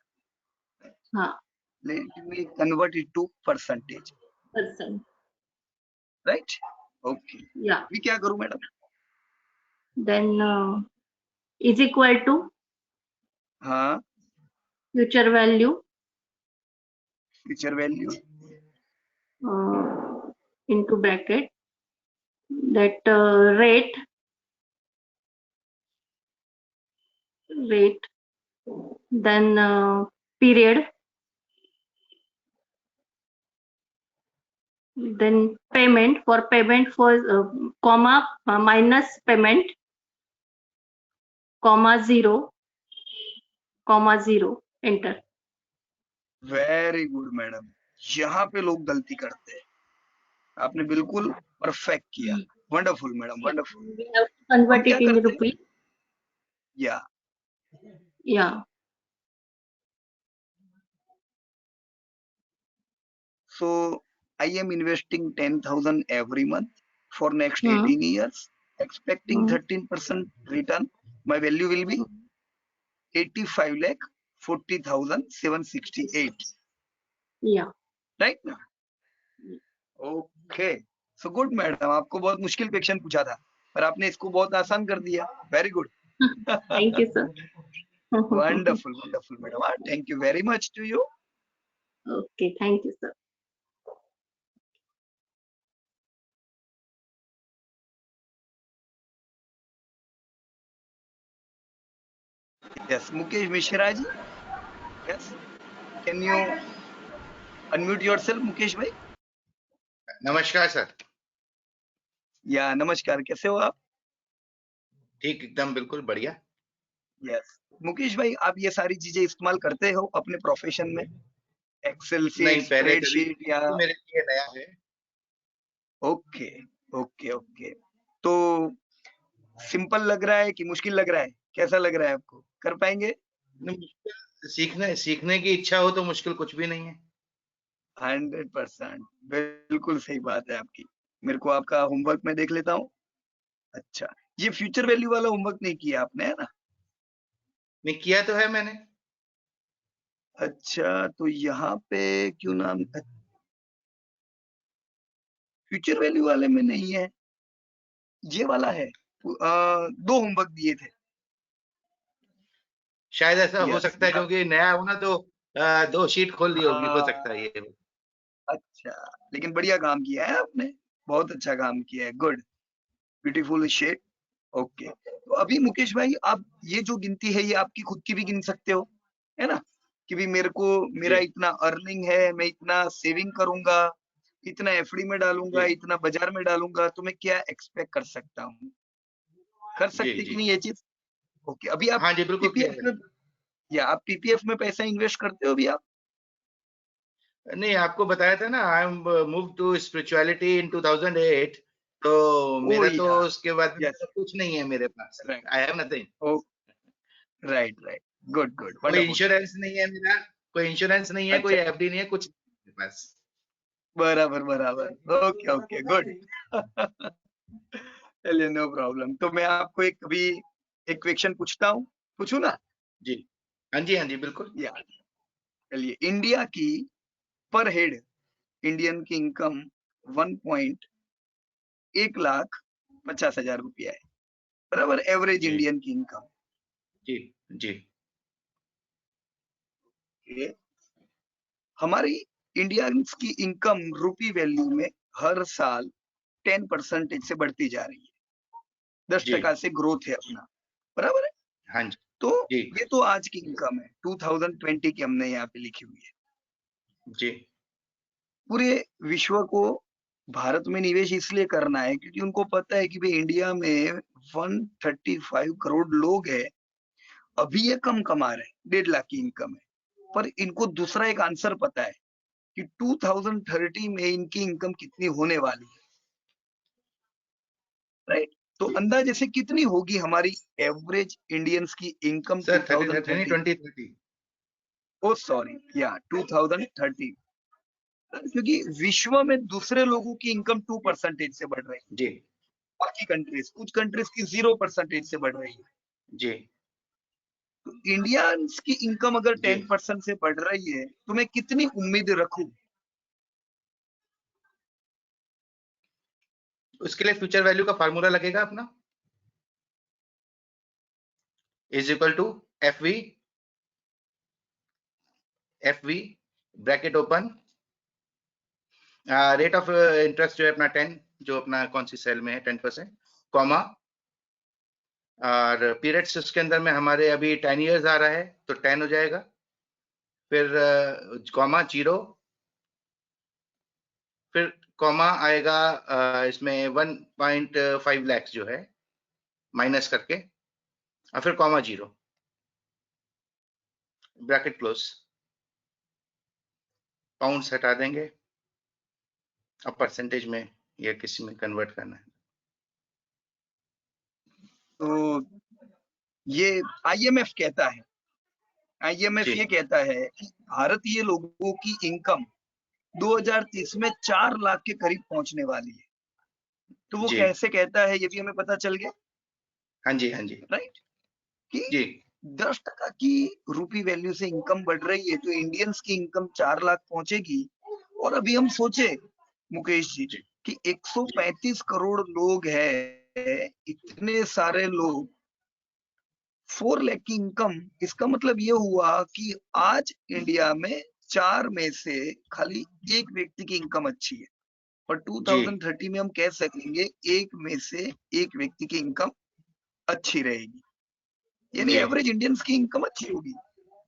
हाँ. Let me convert it to percentage. Percent. Right? Okay. Yeah. अभी क्या करूं madam? Then is equal to हाँ, future value future value into bracket that rate then period then payment for comma minus payment comma 0 enter. Very good madam, यहाँ पे लोग गलती करते हैं, आपने बिल्कुल परफेक्ट किया। Wonderful madam, wonderful. We have to convert it in rupees. या Yeah. So I am investing 10,000 every month for next 18 years, expecting 13% return. My value will be 85,40,768. Yeah. Right now? Okay. So good madam, आपको बहुत मुश्किल क्वेश्चन पूछा था, पर आपने इसको बहुत आसान कर दिया। Very good. Thank you, sir. Wonderful, wonderful madam. Thank you very much to you. Okay, thank you, sir. Yes, Mukesh Mishra ji. Yes. Can you unmute yourself, Mukesh bhai? नमस्कार सर। या नमस्कार, कैसे हो आप? ठीक, एकदम बिल्कुल बढ़िया। यस। मुकेश भाई, आप ये सारी चीजें इस्तेमाल करते हो अपने प्रोफेशन में? एक्सेल नहीं, शीट, पहले कभी स्प्रेडशीट या? मेरे लिए नया है। Okay, okay, okay. तो सिंपल लग रहा है कि मुश्किल लग रहा है? कैसा लग रहा है आपको? कर पाएंगे? नहीं, मुश्किल सीखने की इच्छा हो तो मुश्किल कुछ भी नहीं है। 100% बिल्कुल सही बात है आपकी। मेरे को आपका होमवर्क मैं देख लेता हूँ। अच्छा, ये फ्यूचर वैल्यू वाला होमवर्क नहीं किया आपने, है ना? नहीं, किया तो है मैंने। अच्छा, तो यहाँ पे क्यों नाम फ्यूचर वैल्यू वाले में नहीं है, ये वाला है। 2 होमवर्क दिए थे। शायद ऐसा हो यस, सकता है, क्योंकि नया हूं ना, तो 2 शीट खोल ली होगी, हो सकता हाँ, है ये। अच्छा, लेकिन बढ़िया काम किया है आपने, बहुत अच्छा काम किया है, गुड, ब्यूटीफुल शेड। ओके, तो अभी मुकेश भाई, आप ये जो गिनती है ये आपकी खुद की भी गिन सकते हो, है ना? कि भी मेरे को, मेरा जी, इतना अर्निंग है, मैं इतना सेविंग करूंगा, इतना एफडी में डालूंगा, जी, इतना बाजार में डालूंगा, तो मैं क्या एक्सपेक्ट कर सकता हूँ? कर जी, सकते कि जी। नहीं ये चीज? ओके, अभी आप हाँ जी, बिल्कुल किया पीपीएफ है। में, या आप पीपीएफ में पैसा इन्वेस्ट करते हो अभी आप? नहीं, आपको बताया था ना, I am move to spirituality in 2008, तो ओ मेरा तो या, उसके बाद में यस, मतलब कुछ नहीं है मेरे पास। Right, I have nothing. Oh, right, right, good, good, कोई वंडरफुल। इंश्योरेंस नहीं है मेरा, कोई इंश्योरेंस नहीं है, कोई अच्छा, एफडी नहीं है, कुछ नहीं है मेरे पास। बराबर, बराबर, ओके, ओके, गुड। चलिए, नो प्रॉब्लम। तो मैं आपको एक अभी एक क्वेश्चन पूछता हूँ, पूछूं ना? जी, हाँ जी, हाँ जी, बिल्कुल। या, चलिए, इंडिया की पर हेड इंडियन की इनकम 1,50,000 रुपया है, बराबर, एवरेज जी, इंडियन की इनकम। जी, जी, हमारी इंडियंस की इनकम रुपी वैल्यू में हर साल 10% से बढ़ती जा रही है, 10% जी, से ग्रोथ है अपना, बराबर है? हाँ जी, तो जी, ये तो आज की इनकम है, 2020 की हमने यहाँ पे लिखी हुई है। जी, पूरे विश्व को भारत में निवेश इसलिए करना है क्योंकि उनको पता है कि भाई इंडिया में 135 करोड़ लोग हैं, अभी ये कम कमा रहे हैं, 1.5 लाख की इनकम है, पर इनको दूसरा एक आंसर पता है कि 2030 में इनकी इनकम कितनी होने वाली है, राइट? तो अंदाजे से कितनी होगी हमारी एवरेज इंडियंस की इनकम सर 30 नहीं, 2030 में? 2030। ओ सॉरी, या 2030, क्योंकि विश्व में दूसरे लोगों की इनकम 2% से बढ़ रही है, जी, बाकी कंट्रीज, कुछ कंट्रीज की 0% से बढ़ रही है। जी, तो इंडियंस की इनकम अगर जी। 10% से बढ़ रही है तो मैं कितनी उम्मीद रखूं? उसके लिए फ्यूचर वैल्यू का फार्मूला लगेगा अपना, is equal to F V, bracket open, rate of interest जो है अपना 10, जो अपना कौन सी सेल में है, 10%, कॉमा, और पीरियड्स उसके अंदर में हमारे अभी 10 इयर्स आ रहा है, तो 10 हो जाएगा, फिर कॉमा 0, फिर कॉमा आएगा इसमें 1.5 लाख जो है, माइनस करके, और फिर कॉमा 0, ब्रैकेट क्लोज, पाउंड्स हटा देंगे, अब परसेंटेज में या किसी में कन्वर्ट करना है। तो ये आईएमएफ कहता है, आईएमएफ जी, ये कहता है कि भारतीय लोगों की इनकम 2030 में 4 लाख के करीब पहुंचने वाली है। तो वो जी, कैसे कहता है ये भी हमें पता चल गया, हाँ जी, हाँ जी, राइट? कि जी, 10% की रुपी वैल्यू से इनकम बढ़ रही है तो इंडियंस की इनकम 4 लाख पहुंचेगी। और अभी हम सोचे मुकेश जी जी, कि जी, 135 करोड़ लोग हैं, इतने सारे लोग, 4 लाख की इनकम, इसका मतलब ये हुआ कि आज इंडिया में 4 में से खाली एक व्यक्ति की इनकम अच्छी है, और जी, 2030 में हम कह सकेंगे एक में से एक व्यक्ति की इनकम अच्छी रहेगी, यानी जी, एवरेज इंडियंस की इनकम अच्छी होगी।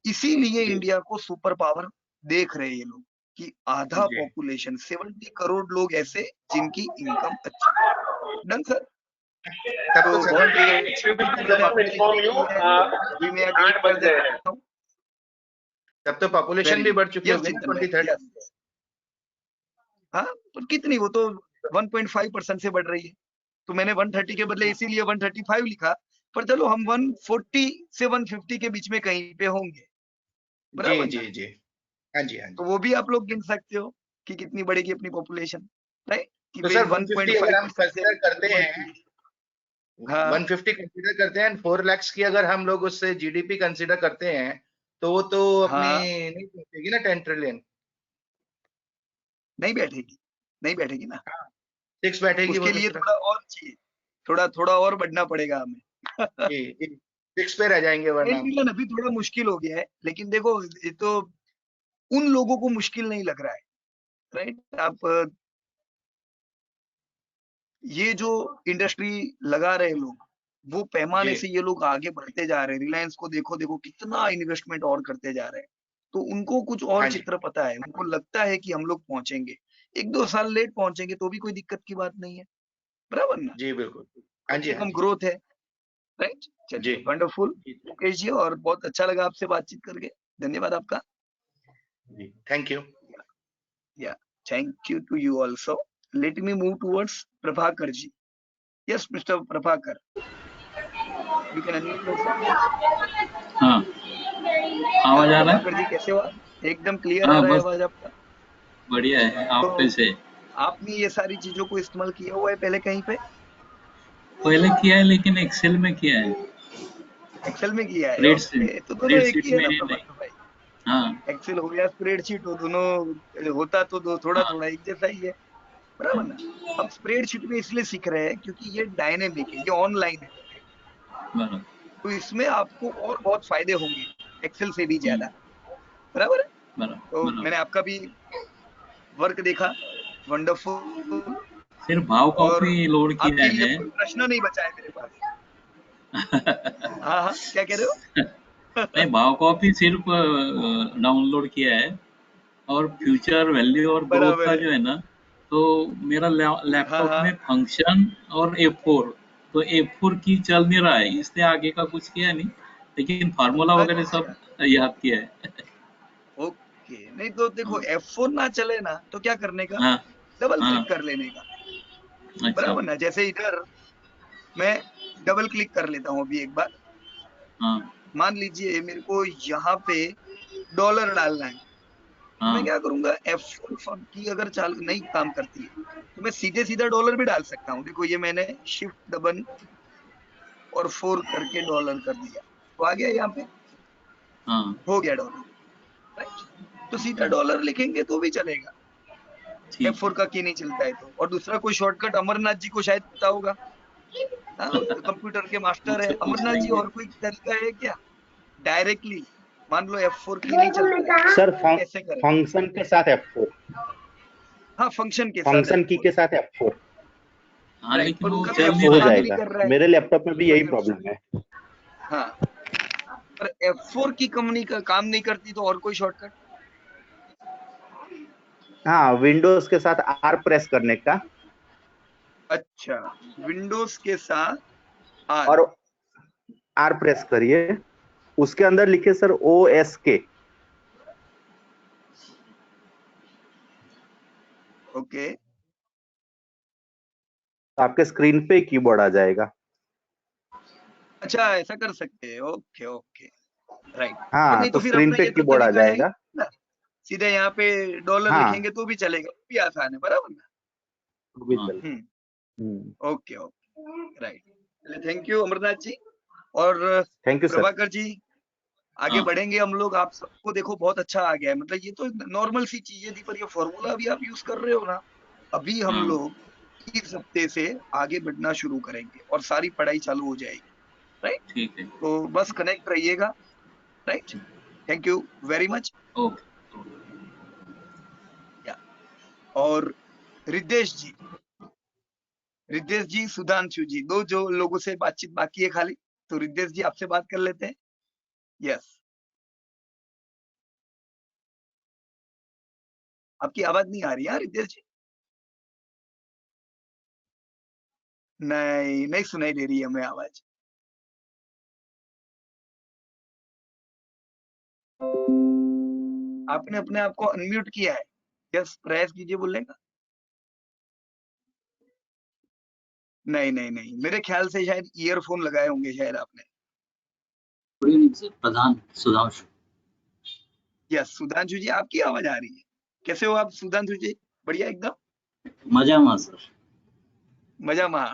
इसीलिए जी, इंडिया को सुपर पावर देख रहे हैं ये लोग, कि आधा जी, पॉपुलेशन 70 करोड़ लोग ऐसे जिनकी इनकम अच्छी है। Done sir? तब तो तो बहुत 78 अभी मैं अपडेट कर देता हूँ। तब तो पॉपुलेशन भी बढ़ चुकी यस होगी ना चिंतन भाई 23rd। यस। हाँ तो कितनी, वो तो 1.5% से बढ़ रही है, तो मैंने 130 के बदले इसीलिए 135 लिखा, पर चलो हम 140 से 150 के बीच में कहीं पे होंगे, जी बराबर जी ना? जी, हाँ जी हाँ तो जी। वो भी आप लोग गिन सकते हो कि कितनी बढ़ेगी अपनी पॉपुलेशन, राइट? कि तो भाई सर 150 अगर हम 1.5% से कंसिडर करते हैं, हाँ 150 कंसीडर करते हैं, 4 लाख की अगर हम लोग उससे जीडीपी कंसीडर करते हैं, तो वो तो अपनी हाँ नहीं पहुंचेगी ना 10 ट्रिलियन। नहीं बैठेगी, नहीं बैठेगी ना, 6 बैठेगी वो उसके तो लिए सिर्फ। थोड़ा और चाहिए, थोड़ा थोड़ा और बढ़ना पड़ेगा हमें। जी जी, 6 पे रह जाएंगे 10 वरना हम। ट्रिलियन अभी थोड़ा मुश्किल हो गया है, लेकिन देखो ये तो उन लोगों को मुश्किल नहीं लग रहा है, राइट? आप ये जो इंडस्ट्री लगा रहे लोग, वो पैमाने जी से ये लोग आगे बढ़ते जा रहे हैं। रिलायंस को देखो, देखो कितना इन्वेस्टमेंट और करते जा रहे हैं, तो उनको कुछ और हाँ जी चित्र पता है, उनको लगता है कि हम लोग पहुंचेंगे, 1-2 साल लेट पहुंचेंगे तो भी कोई दिक्कत की बात नहीं है, बराबर ना? जी, बिल्कुल। हाँ कम जी से हाँ कम जी ग्रोथ है, राइट? जी चलिए वंडरफुल जी मुकेश जी, और बहुत अच्छा लगा आपसे बातचीत करके, धन्यवाद आपका। जी, thank you. Yeah, thank you to you also. Let me move towards Prabhakar ji. Yes, Mr. Prabhakar, you can unmute yourself. हाँ, हाँ आवाज आ रहा प्रभाकर है? जी, कैसे हो आप? एकदम क्लियर आ हाँ, रहा है बस आवाज आपका। बढ़िया है। आप तो कैसे? आपने ये सारी चीजों को इस्तेमाल किया हुआ है पहले कहीं पे? पहले किया है लेकिन एक्सेल में किया है। एक्सेल में किया है? स्प्रेडशीट ओके, तो दोनों एक स्प्रेडशीट ही है में ना नहीं। प्रभाकर भाई? हाँ, एक्सेल हो या स्प्रेडशीट हो, दोनों होता तो दो थोड़ा हाँ, थोड़ा एक जैसा ही है, बराबर ना? अब स्प्रेडशीट में इसलिए सीख रहे हैं क्योंकि ये डायनेमिक है, ये ऑनलाइन है, बराबर। तो इसमें आपको और बहुत फायदे होंगे एक्सेल से भी हम्म, ज्यादा, बराबर है? बराबर तो मैंने बराबर। आपका भी वर्क देखा, वंडरफुल। सिर्फ भाव और कॉपी लोड किया आपके लिए है। कोई प्रश्न नहीं बचा है मेरे पास। हाँ हाँ, क्या कह रहे हो? नहीं, भाव कॉपी सिर्फ डाउनलोड किया है। और फ्यूचर वैल्यू और ग्रोथ बराबर का है। जो है ना, तो मेरा हाँ लैपटॉप हाँ, में फंक्शन और F4, तो F4 की चल नहीं रहा है, इसलिए आगे का कुछ किया नहीं, लेकिन फार्मूला वगैरह सब अच्छा, याद किया है। ओके। नहीं तो देखो हाँ, F4 ना चले ना तो क्या करने का, हाँ, डबल हाँ, क्लिक कर लेने का, अच्छा, बराबर ना? जैसे इधर मैं डबल क्लिक कर लेता हूँ अभी एक बार, हाँ, मान लीजिए मेरे को यहाँ पे डॉलर डालना है, तो मैं हाँ, क्या करूंगा, F4 की अगर चाल नहीं काम करती है तो मैं सीधे सीधा डॉलर भी डाल सकता हूँ। देखो ये मैंने शिफ्ट दबन और 4 करके डॉलर कर दिया, तो आ गया यहाँ पे, हाँ, हो गया डॉलर, राइट? तो सीधा अच्छा, डॉलर लिखेंगे तो भी चलेगा, ठीक है। F4 का की नहीं चलता है तो। और दूसरा कोई शॉर्टकट अमरनाथ जी को शायद पता होगा, हाँ कंप्यूटर के मास्टर है उनसे पूछ अमरनाथ जी, लेंगे। और कोई तरीका है क्या डायरेक्टली? मान लो F4 की नहीं चलता है सर तो कैसे करें? फंक्शन के साथ F4, हाँ फंक्शन के साथ फंक्शन की F4, के साथ F4, हाँ, राइट? लेकिन पर वो उनका तो चल नहीं तो हो F4 रहा काम है। ही नहीं जाएगा। कर रहा है। मेरे लैपटॉप में भी यही प्रॉब्लम है। हाँ, पर F4 की कंपनी का काम नहीं करती तो और कोई शॉर्टकट? हाँ, विंडोज के साथ R प्रेस करने का, अच्छा, विंडोज के साथ आर, और R प्रेस करिए, उसके अंदर लिखिए सर OSK, ओके। तो आपके स्क्रीन पे कीबोर्ड आ जाएगा। अच्छा ऐसा कर सकते हैं, ओके ओके, राइट। और हाँ, नहीं तो तो फिर स्क्रीन अपना पे ये तो कीबोर्ड आ तरीका है ही जाएगा। ना, सीधे यहाँ पे डॉलर हाँ, लिखेंगे तो भी चलेगा, वो भी आसान है, बराबर ना? तो भी हाँ, चल। Okay okay, right. चलिए थैंक यू अमरनाथ जी। और thank you sir. Prabhakar ji, आगे हाँ, बढ़ेंगे हम लोग। आप सबको देखो बहुत अच्छा आ गया है, मतलब ये तो नॉर्मल सी चीजें थी, पर ये फॉर्मूला भी आप यूज कर रहे हो ना। अभी हम हाँ, लोग इस हफ्ते से आगे बढ़ना शुरू करेंगे और सारी पढ़ाई चालू हो जाएगी, राइट? ठीक है। तो बस कनेक्ट रहिएगा, right? Thank you very much. Okay. और रिद्धेश जी, रिद्धेश जी, सुधांशु जी, दो जो लोगों से बातचीत बाकी है खाली, तो रिद्धेश जी आपसे बात कर लेते हैं। यस, आपकी आवाज नहीं आ रही है रिद्धेश जी। नहीं, नहीं सुनाई दे रही है हमें आवाज। आपने अपने आप को अनम्यूट किया है? यस, प्रयास कीजिए बोलने का। नहीं नहीं नहीं, मेरे ख्याल से शायद ईयरफोन लगाए होंगे शायद आपने। गुड इवनिंग सर, प्रधान सुधांशु। यस, सुधांशु जी आपकी आवाज आ रही है। कैसे हो आप सुधांशु जी? बढ़िया एकदम मजा मा सर। मजा मा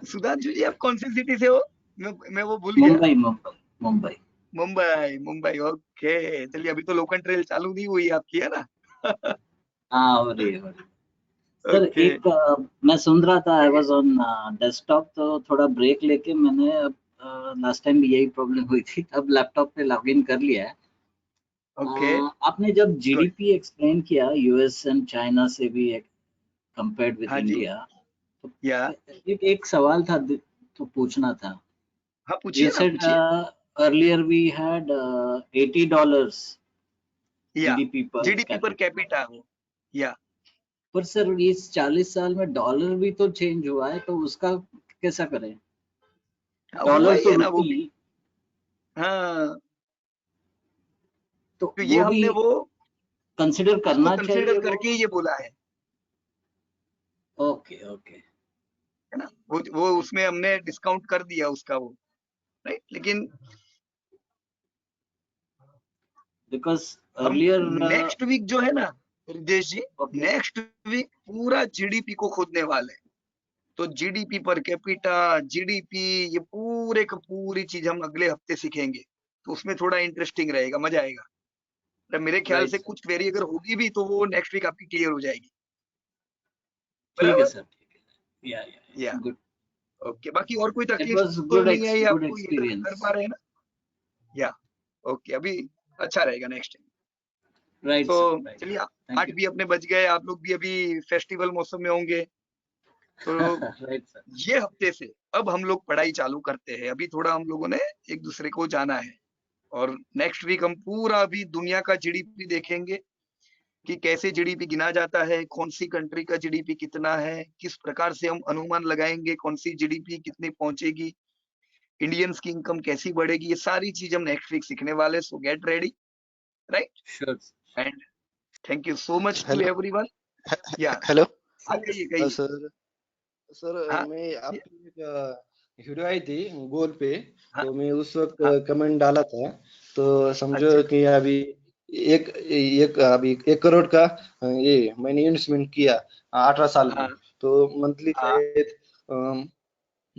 सुधांशु जी आप कौन सी सिटी से हो? मैं वो भूल गया। मुंबई मुंबई मुंबई मुंबई मुंबई, ओके। चलिए, अभी तो लोकल ट्रेन चालू नहीं हुई आपकी, है ना? हाँ हो रही है सर। ओके। एक मैं सुन रहा था, आई वाज ऑन डेस्कटॉप, तो थोड़ा ब्रेक लेके मैंने लास्ट टाइम भी यही प्रॉब्लम हुई थी, अब लैपटॉप पे लॉग इन कर लिया है। ओके, आपने जब जीडीपी एक्सप्लेन किया यूएस एंड चाइना से भी कंपेयर्ड विद हाँ जी, इंडिया, तो या एक सवाल था तो पूछना था। हाँ पूछिए You ना, said पूछिए। earlier we had $80 या GDP per जीडीपी पर capita, कैपिटा हो, या पर सर इस 40 साल में डॉलर भी तो चेंज हुआ है, तो उसका कैसा करें? हुआ डॉलर ही तो है ना वो रुपी, भी। हाँ, तो तो ये वो भी हमने वो कंसिडर उसको करना कंसीडर चाहिए करके वो। ये बोला है ओके ओके, ना? वो उसमें हमने डिस्काउंट कर दिया उसका वो, राइट? लेकिन बिकॉज हम अर्लियर नेक्स्ट वीक जो है ना रितेश जी, ओके नेक्स्ट वीक पूरा जीडीपी को खोदने वाले हैं। तो जीडीपी पर कैपिटा, जीडीपी, ये पूरे का पूरी चीज हम अगले हफ्ते सीखेंगे। तो उसमें थोड़ा इंटरेस्टिंग रहेगा, मजा आएगा। तो मेरे ख्याल से राइट, कुछ क्वेरी अगर होगी भी तो वो नेक्स्ट वीक आपकी क्लियर हो जाएगी। ठीक है बराबर, सर, ठीक है, या गुड। ओके। बाकी और कोई इट तकलीफ वाज तो नहीं आई गुड आपको? ये कर एक्सपीरियंस। पा रहे हैं ना? या ओके, अभी अच्छा रहेगा नेक्स्ट टाइम। राइट तो सर, राइट, चलिए, थैंक 8 भी अपने बज गए, आप लोग भी अभी फेस्टिवल मौसम में होंगे। तो यू। राइट सर, ये हफ्ते से अब हम लोग पढ़ाई चालू करते हैं। अभी थोड़ा हम लोगों ने एक दूसरे को जाना है, और नेक्स्ट वीक हम पूरा अभी दुनिया का जीडीपी देखेंगे कि कैसे जीडीपी गिना जाता है, कौन सी कंट्री का जीडीपी कितना है, किस प्रकार से हम अनुमान लगाएंगे कौन सी जीडीपी कितनी पहुंचेगी, इंडियंस की इनकम कैसी बढ़ेगी। ये सारी चीज हम नेक्स्ट वीक सीखने वाले। So get ready, right? Sure. And thank you so much to hello everyone. या हेलो कहिए कहिए। सर। सर हाँ मैं आपकी एक वीडियो आई थी गूगल पे, हाँ तो मैं उस वक्त हाँ, कमेंट डाला था। तो समझो अच्छा कि अभी अभी 1 करोड़ का ये मैंने इन्वेस्टमेंट किया 18 साल में। हाँ तो मंथली हाँ, शायद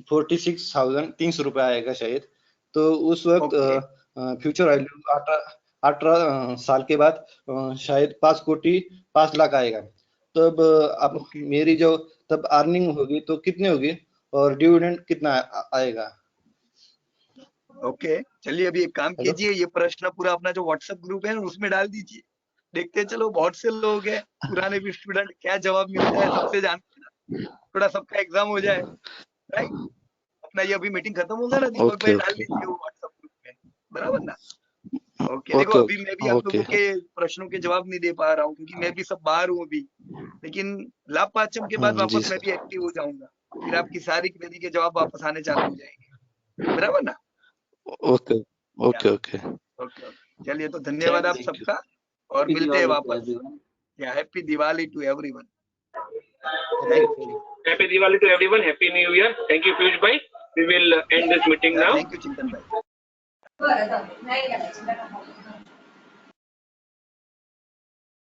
46,300 रुपये आएगा शायद। तो उस वक्त ओके फ्यूचर वैल्यू 18 साल के बाद शायद 5,05,00,000 आएगा। तब अब ओके मेरी जो तब अर्निंग होगी तो कितनी होगी, और डिविडेंड कितना आएगा? ओके। चलिए, अभी एक काम हेलो। कीजिए, ये प्रश्न पूरा अपना जो व्हाट्सएप ग्रुप है ना उसमें डाल दीजिए। देखते चलो, बहुत से लोग हैं पुराने भी स्टूडेंट, क्या जवाब मिलता है सबसे जानते हैं ना। थोड़ा सबका एग्जाम हो जाए, राइट? अपना ये अभी मीटिंग खत्म होगा ना, दीपक ओके भाई डाल ओके दीजिए वो व्हाट्सएप ग्रुप में, बराबर ना? ओके। देखो, ओके अभी मैं भी आप ओके लोगों के प्रश्नों के जवाब नहीं दे पा रहा हूँ क्योंकि मैं भी सब बाहर हूँ अभी। लेकिन लाभ पाचम के बाद जी वापस मैं सर। भी एक्टिव हो जाऊंगा, फिर आपकी सारी क्वेरी के जवाब वापस आने चालू हो जाएंगे, बराबर ना? ओके या ओके ओके। Okay okay. चलिए, तो धन्यवाद आप थैंक यू। सबका, और हैप्पी मिलते हैं दिवाली टू वापस। एवरीवन। या happy Diwali to everyone. Happy thank Diwali. You. Happy Diwali to everyone. Happy New Year. Thank you, Piyush bhai. We will end this meeting now. Thank you चिंतन भाई।